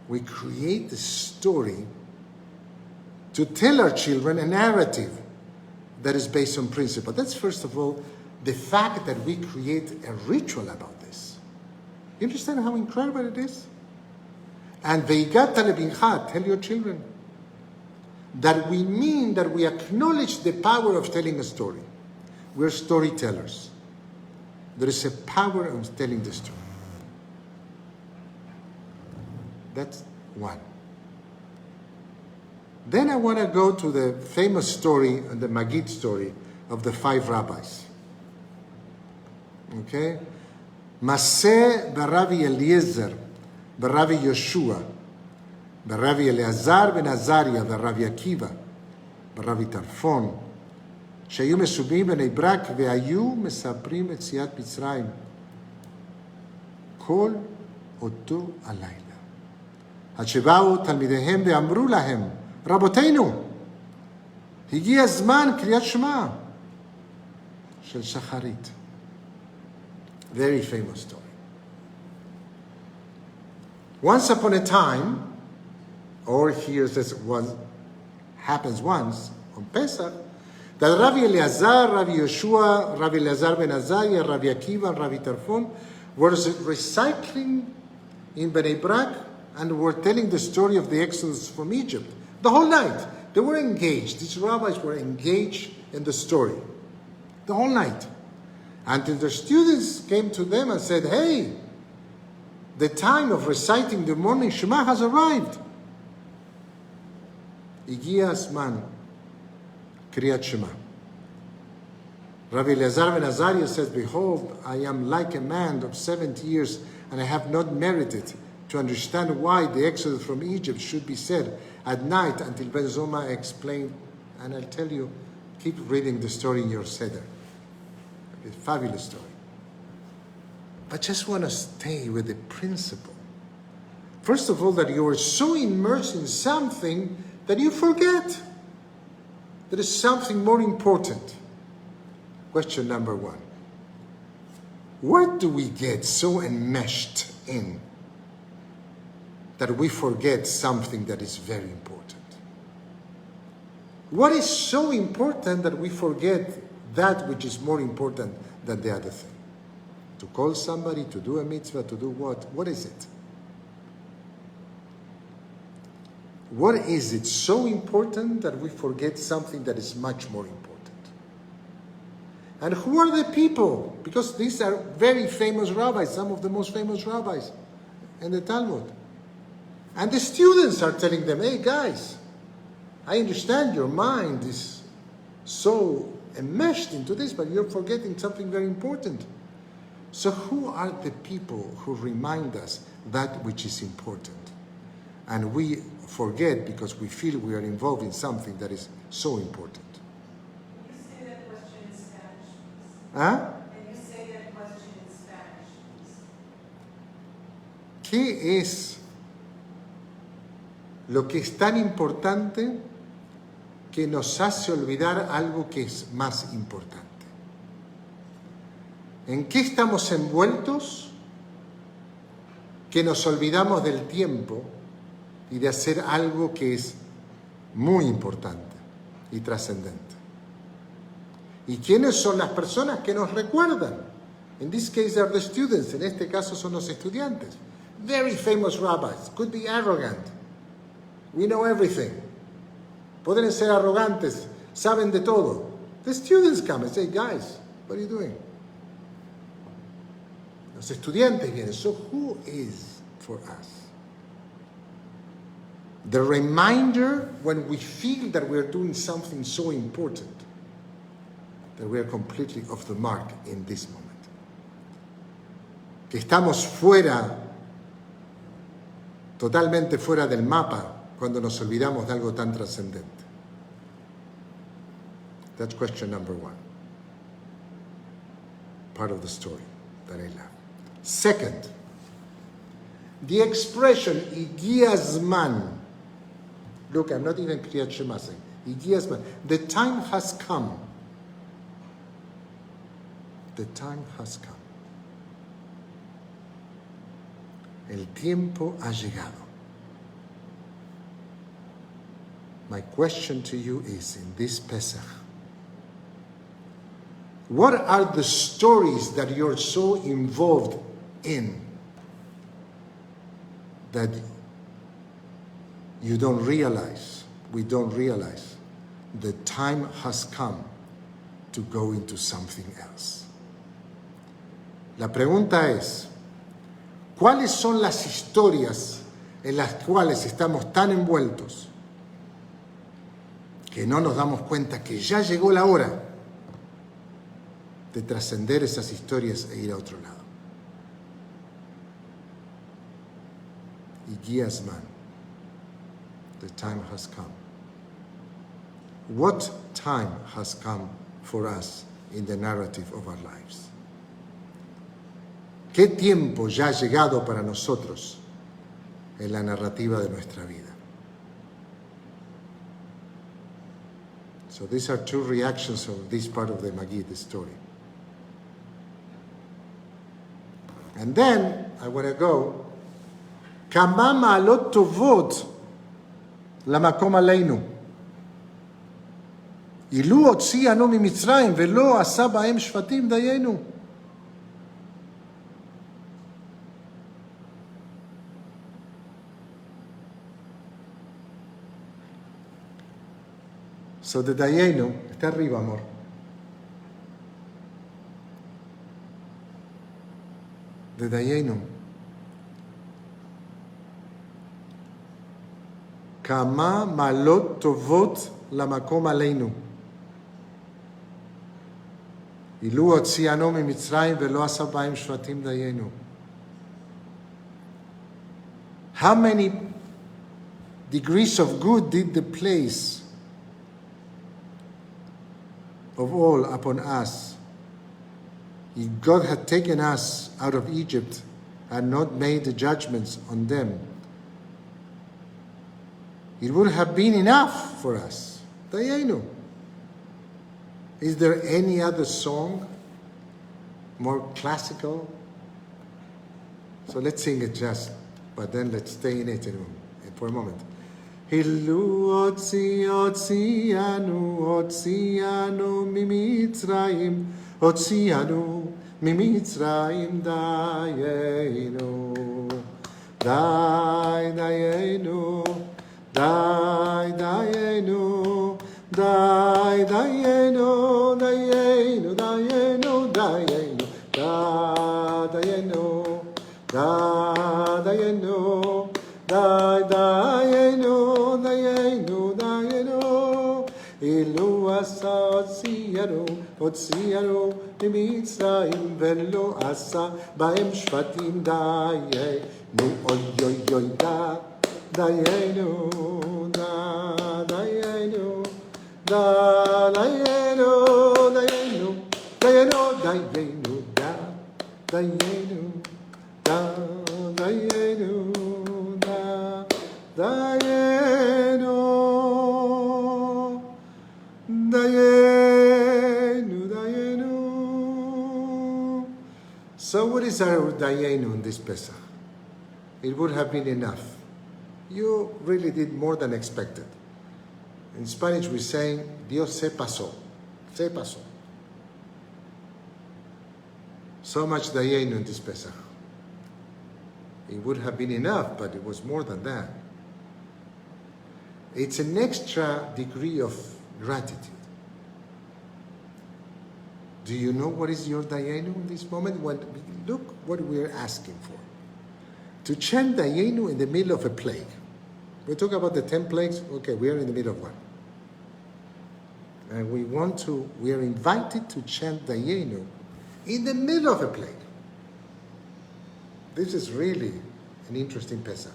we create the story to tell our children a narrative that is based on principle. That's, first of all, the fact that we create a ritual about this. You understand how incredible it is? And Veigat lebincha, tell your children, that we mean that we acknowledge the power of telling a story. We're storytellers. There is a power in telling the story. That's one. Then I want to go to the famous story, the Magid story of the 5 rabbis. Okay? Maseh b'Ravi Eliezer, b'Ravi Yoshua, b'Ravi Eleazar ben Azariah, b'Ravi Akiva, b'Ravi Tarfon, שהיו מסובים בני ברק והיו מספרים את יציאת מצרים כל אותו הלילה. עד שבאו תלמידיהם ואמרו להם, רבותינו, הגיע הזמן קריאת שמע של שחרית. Very famous story. Once upon a time, or here says happens once on Pesach, that Rabbi Eleazar, Rabbi Yeshua, Rabbi Eleazar ben Azariah, Rabbi Akiva, and Rabbi Tarfon were recycling in Bnei Brak and were telling the story of the Exodus from Egypt. The whole night. They were engaged. These rabbis were engaged in the story. The whole night. Until their students came to them and said, hey, the time of reciting the morning Shema has arrived. Igia Asman. Kriyat Shema. Rabbi Eleazar ben Azariah says, behold, I am like a man of 70 years, and I have not merited to understand why the exodus from Egypt should be said at night until Ben Zoma explained. And I'll tell you, keep reading the story in your Seder. It's a fabulous story. But just want to stay with the principle. First of all, that you are so immersed in something that you forget. There is something more important. Question number 1. Where do we get so enmeshed in that we forget something that is very important? What is so important that we forget that which is more important than the other thing? To call somebody, to do a mitzvah, to do what? What is it? What is it so important that we forget something that is much more important? And who are the people? Because these are very famous rabbis, some of the most famous rabbis in the Talmud. And the students are telling them, hey guys, I understand your mind is so enmeshed into this, but you're forgetting something very important. So who are the people who remind us that which is important? And we forget because we feel we are involved in something that is so important. Can you say that question in Spanish, please? ¿Ah? Can you say that question in Spanish, please? ¿Qué es lo que es tan importante que nos hace olvidar algo que es más importante? ¿En qué estamos envueltos que nos olvidamos del tiempo y de hacer algo que es muy importante y trascendente? ¿Y quiénes son las personas que nos recuerdan? In this case are the students. En este caso son los estudiantes. Very famous rabbis. Could be arrogant. We know everything. Pueden ser arrogantes, saben de todo. The students come and say, guys, what are you doing? Los estudiantes vienen. So who is for us? The reminder when we feel that we're doing something so important, that we are completely off the mark in this moment. Que estamos fuera, totalmente fuera del mapa, cuando nos olvidamos de algo tan trascendente. That's question number one. Part of the story that I love. Second, the expression "Igia Zman." Look, I'm not even Kriyat Shema saying. "Igia Zman." The time has come. The time has come. El tiempo ha llegado. My question to you is, in this Pesach, what are the stories that you're so involved in that you don't realize, we don't realize, the time has come to go into something else? La pregunta es, ¿cuáles son las historias en las cuales estamos tan envueltos que no nos damos cuenta que ya llegó la hora de trascender esas historias e ir a otro lado? Igia Zman. The time has come. What time has come for us in the narrative of our lives? ¿Qué tiempo ya ha llegado para nosotros en la narrativa de nuestra vida? So these are two reactions of this part of the Magid, the story. And then I want to go, כמה מעלות טובות למקום עלינו. אילו הוציאנו ממצרים ולא עשה בהם שבטים דיינו. So the Dayenu, está arriba, amor. The Dayenu. כמה מעלות טובות למקום עלינו. אילו הוציאנו ממצרים ולא עשה בהם שבטים דיינו. How many degrees of good did the place of all upon us? If God had taken us out of Egypt and not made the judgments on them, it would have been enough for us. Dayenu. Is there any other song more classical? So let's sing it just, but then let's stay in it for a moment. Hillu Otzianu mimitzrayim, Otzianu mimitzrayim dayenu, dayenu, dayenu, dayenu, dayenu, dayenu, dayenu, dayenu, dayenu, dayenu, dayenu, dayenu. Ilu asa Otzianu mimitzrayim velo asa baem shvatim dayenu, oy oy oy dayenu, dayenu, dayenu, dayenu, dayenu, dayenu, dayenu, dayenu, dayenu, dayenu, dayenu. So what is our dayenu in this Pesach? It would have been enough. You really did more than expected. In Spanish we say, Dios se pasó. Se pasó. So much dayenu in this Pesach. It would have been enough, but it was more than that. It's an extra degree of gratitude. Do you know what is your Dayenu in this moment? Look what we're asking for. To chant Dayenu in the middle of a plague. We talk about the 10 plagues. Okay, we are in the middle of one. And we are invited to chant Dayenu in the middle of a plague. This is really an interesting Pesach.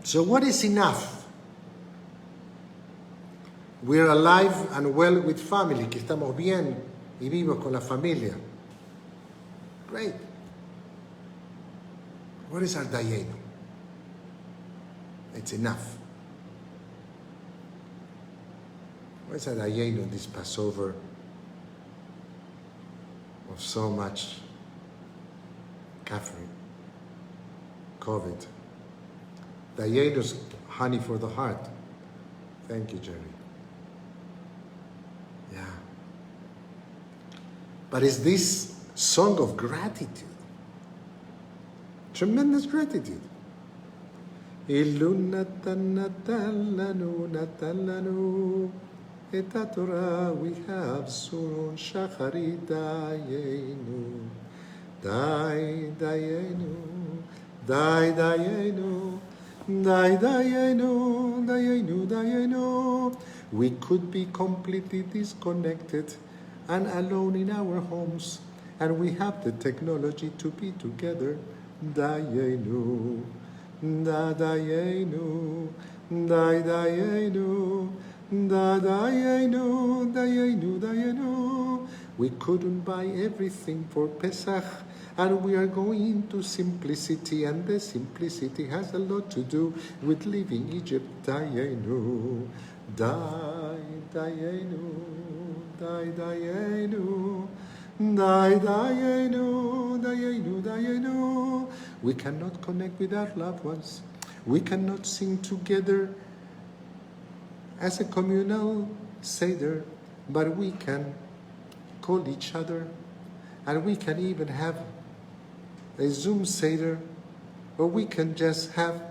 So what is enough? We're alive and well with family, que estamos bien y vivos con la familia. Great. What is our Dayenu? It's enough. What is our Dayenu in this Passover of so much suffering, COVID? Dayenu's honey for the heart. Thank you, Jerry. Yeah. But is this song of gratitude? Tremendous gratitude. Illu natalanu et Torah we have surun shachari dayenu dayenu dayenu dayenu. We could be completely disconnected and alone in our homes, and we have the technology to be together. Dayenu, dayenu, dayenu, dayenu. We couldn't buy everything for Pesach, and we are going into simplicity, and the simplicity has a lot to do with leaving Egypt. Dayenu, dayenu, dayenu, dayenu. We cannot connect with our loved ones. We cannot sing together as a communal Seder, but we can call each other, and we can even have a Zoom Seder, or we can just have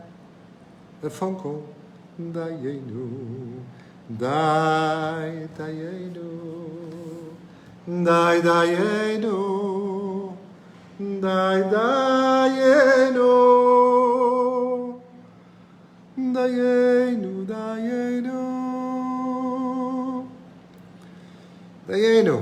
a phone call. Dayenu, dayenu, dayenu, dayenu, dayenu, dayenu. Dayenu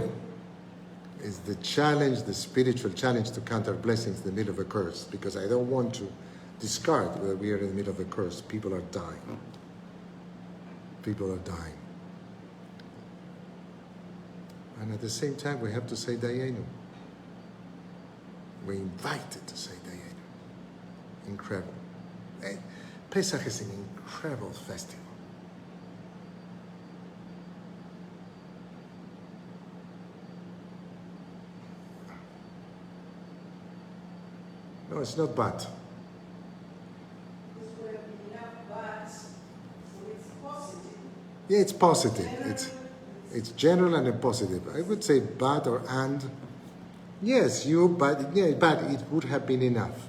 is the challenge, the spiritual challenge to count our blessings in the middle of a curse, because I don't want to discard that we are in the middle of a curse. People are dying. People are dying. And at the same time, we have to say Dayenu. We're invited to say Dayenu. Incredible. Pesach is an incredible festival. No, it's not bad. This would have been enough, but so it's positive. Yeah, it's positive. It's general and positive. I would say but or and. Yes, but it would have been enough.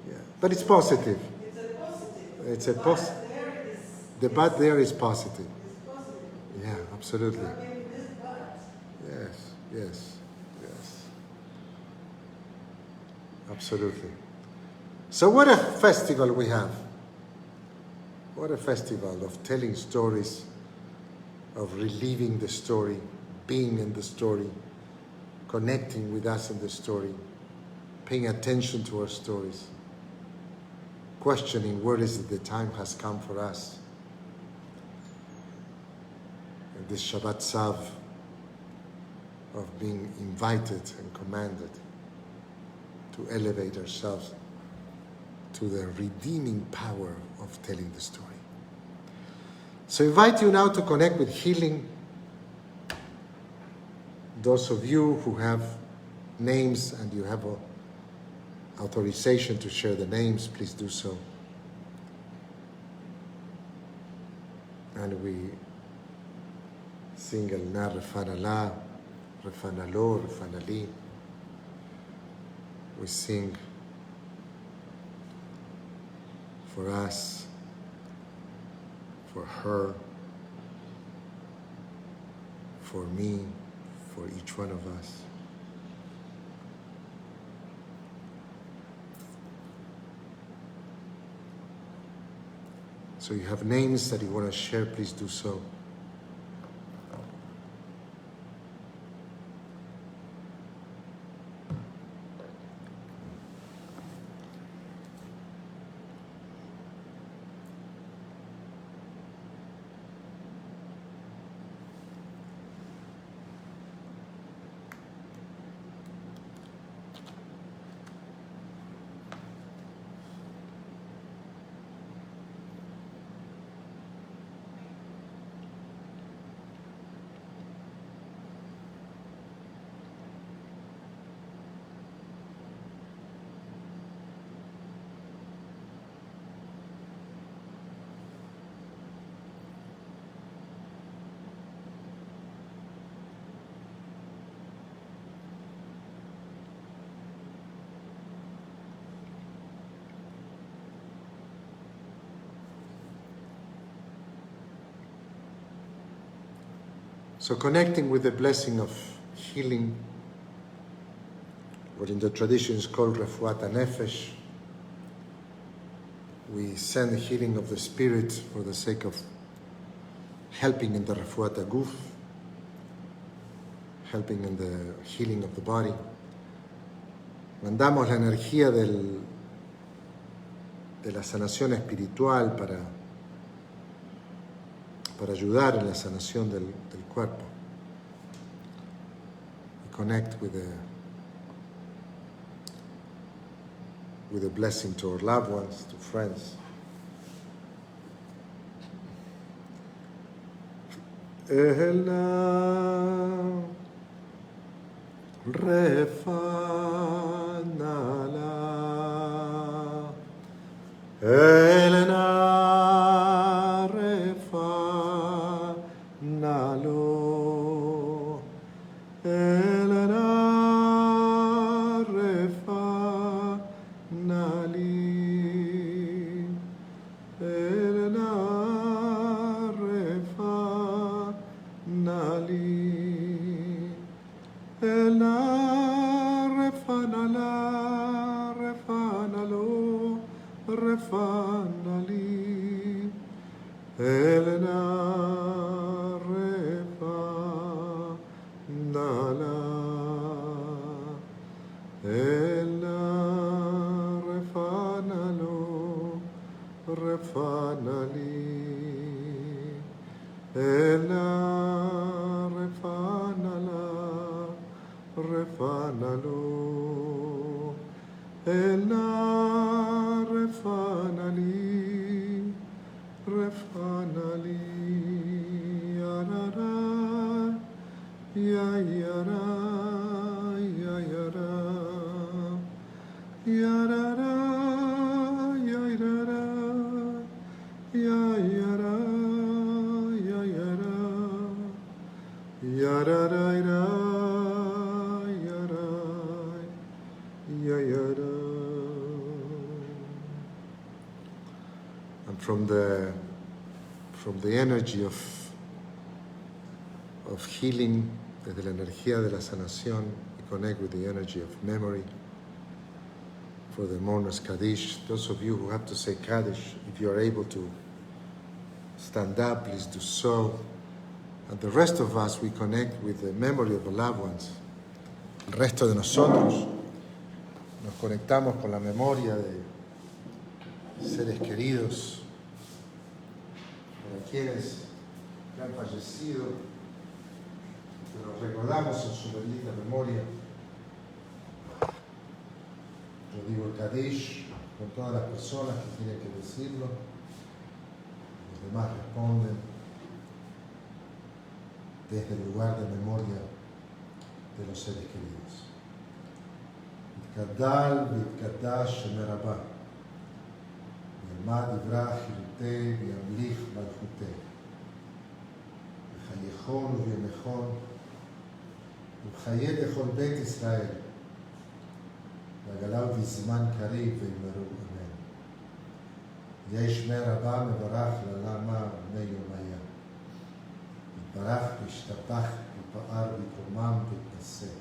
Yeah, but it's positive. It's a positive. It's a positive. The but there is positive. It's positive. Yeah, absolutely. Not giving this but. Yes. Absolutely. So what a festival we have. What a festival of telling stories, of reliving the story, being in the story, connecting with us in the story, paying attention to our stories, questioning where is it the time has come for us. And this Shabbat Sav of being invited and commanded to elevate ourselves to the redeeming power of telling the story. So I invite you now to connect with healing. Those of you who have names and you have authorization to share the names, please do so. And we sing El Na Refanala, Refanalo, Refanali. We sing for us, for her, for me, for each one of us. So you have names that you want to share, please do so. So connecting with the blessing of healing, what in the tradition is called refuat nefesh, we send the healing of the spirit for the sake of helping in the refuat guf, helping in the healing of the body. Mandamos la energía de la sanación espiritual para ayudar en la sanación del cuerpo. We connect with a blessing to our loved ones, to friends. Elna refanala, Elna refanalo, Elna refanali, Elna refanali, Elna refanala, refanalo, refanali, Elna refanala, Elna refanalo, refanali, Elna refanala, refanalo, Elna refanali, refanali, yarara, yayara, yayara, yarara, yayara, yayara, yayara, yarara, yara, yayara. And from the energy of healing, desde la energía de la sanación, we connect with the energy of memory. For the mourners Kaddish, those of you who have to say Kaddish, if you are able to stand up, please do so. And the rest of us, we connect with the memory of the loved ones. El resto de nosotros nos conectamos con la memoria de seres queridos, para quienes han fallecido, que los recordamos en su bendita memoria. Yo digo el Kaddish con todas las personas que tienen que decirlo, los demás responden desde el lugar de memoria de los seres queridos. Gadal v'itqaddash merabah, v'yamad ivrach chilutei v'yamlich malchutei, v'chayechon v'yamechon v'chayeh lechol beit Israel, v'agalav v'zman karev v'yimaru amen. יש שמי רבה מברך ללמה בני יומיה. יתברך וישתבח ויפאר ויתרומם ויתנשא.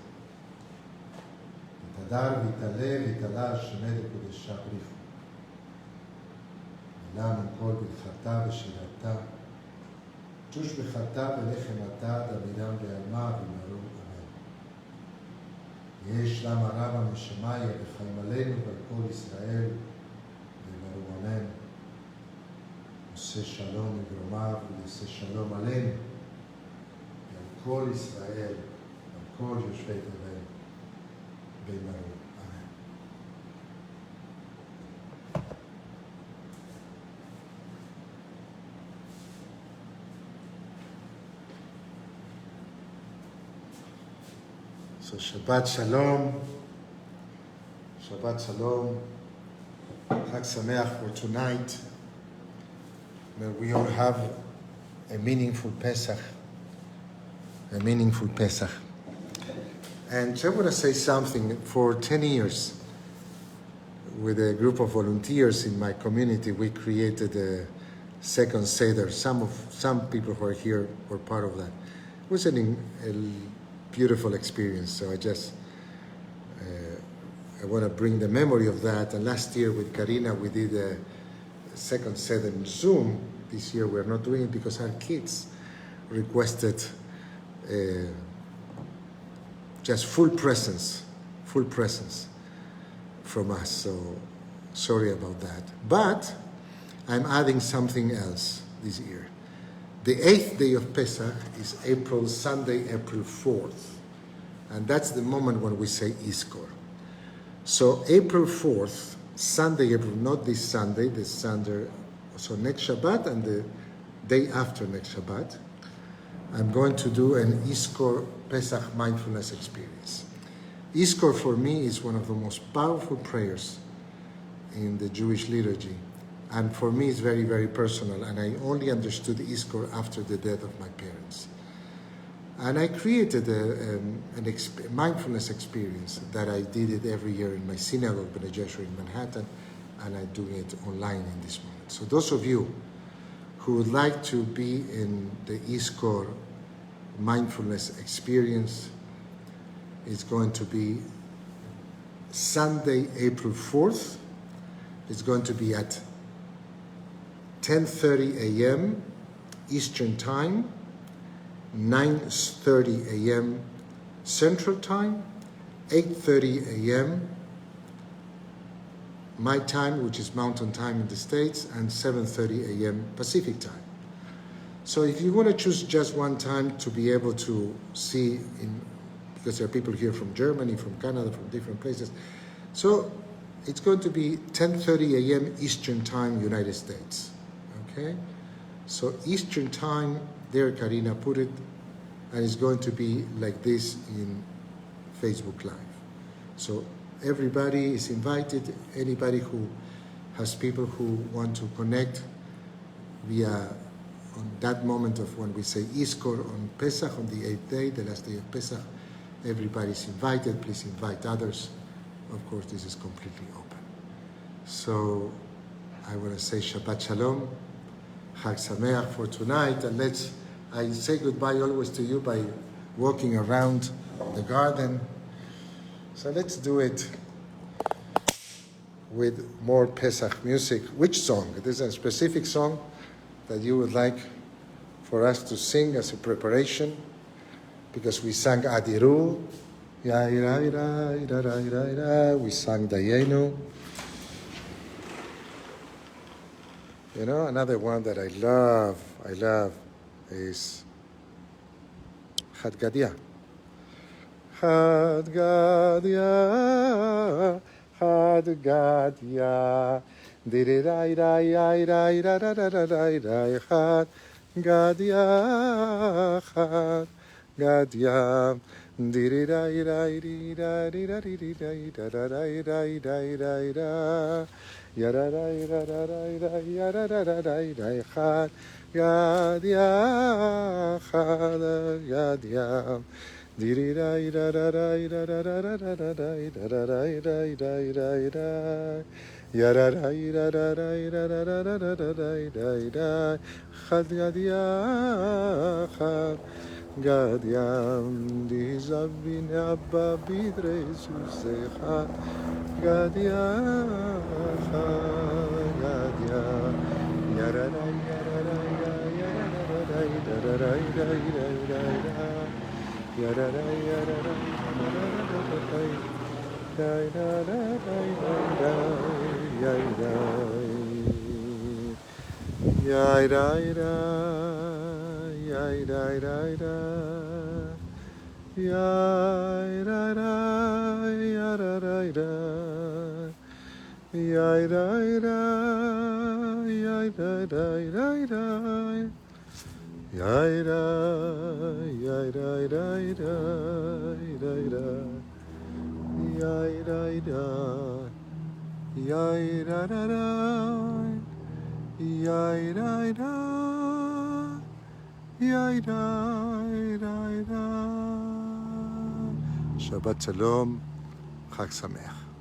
יתהדר ויתעלה ויתעלה שמי לקודשה בריחו. עלה מן כל ברכתה ושירתה. תשוש בחרתה ולחמתה דמידם בעלמה ומרו אמן. יש למה רבה משמיה וחיים עלינו ועל כל ישראל ומרו אמן. עושה שלום לגרומיו ויעשה שלום עלינו ועל כל ישראל ועל כל יושבי תבל ומרו אמן. So Shabbat Shalom, Shabbat Shalom, Chag Sameach for tonight. May we all have a meaningful Pesach, And I want to say something. For 10 years, with a group of volunteers in my community, we created a second Seder. Some people who are here were part of that. It was a beautiful experience. So I want to bring the memory of that. And last year with Karina, we did a second Seder in Zoom. This year we're not doing it because our kids requested just full presence from us. So sorry about that. But I'm adding something else this year. The 8th day of Pesach is Sunday, April 4th. And that's the moment when we say Iskor. So April 4th, Sunday, not this Sunday, so next Shabbat and the day after next Shabbat, I'm going to do an Iskor Pesach mindfulness experience. Iskor for me is one of the most powerful prayers in the Jewish liturgy. And for me, it's very, very personal. And I only understood Iskor after the death of my parents. And I created a mindfulness experience that I did it every year in my synagogue, B'nai Jeshua in Manhattan, and I'm doing it online in this moment. So those of you who would like to be in the Iskor mindfulness experience, it's going to be Sunday, April 4th. It's going to be at 10:30 a.m. Eastern Time, 9:30 a.m. Central Time, 8:30 a.m. my time, which is Mountain Time in the States, and 7:30 a.m. Pacific Time. So if you want to choose just one time to be able to see, because there are people here from Germany, from Canada, from different places, so it's going to be 10:30 a.m. Eastern Time, United States. Okay? So Eastern Time, there Karina put it, and it's going to be like this in Facebook Live. So everybody is invited, anybody who has people who want to connect via on that moment of when we say Iskor on Pesach, on the 8th day, the last day of Pesach, everybody's invited. Please invite others. Of course, this is completely open. So I want to say Shabbat Shalom, Chag Sameach for tonight, and I say goodbye always to you by walking around the garden. So let's do it with more Pesach music. Which song? There's a specific song that you would like for us to sing as a preparation, because we sang Adiru, we sang Dayenu. You know, another one that I love is Chad Gadya. Chad Gadya, Chad Gadya, Dirai rai rai rai rai rai rai rai Chad Gadya, Chad Gadya, Dirai rai rai rai rai rai rai rai rai rai rai. Yara rai rai rai rai yara rai rai rai Chad Gadya, Chad Gadya, Diri rai rai rai rai rai rai rai rai rai rai rai rai rai. Yararairararairararairarairairai. Chad gad yachad. Gad yam dizavin abba bidre susecha. Gad yachad. Gad yam. Yararai yararai yararai yararai yararai. Yararai yararai yararai. Yai da da da da yai da yai da da yai da da da yai da da ya da da da yai da da yai da da da da yai da yai da da da da yai da da yai da da da yai da da yai da da. Shabbat shalom, Chag Sameach.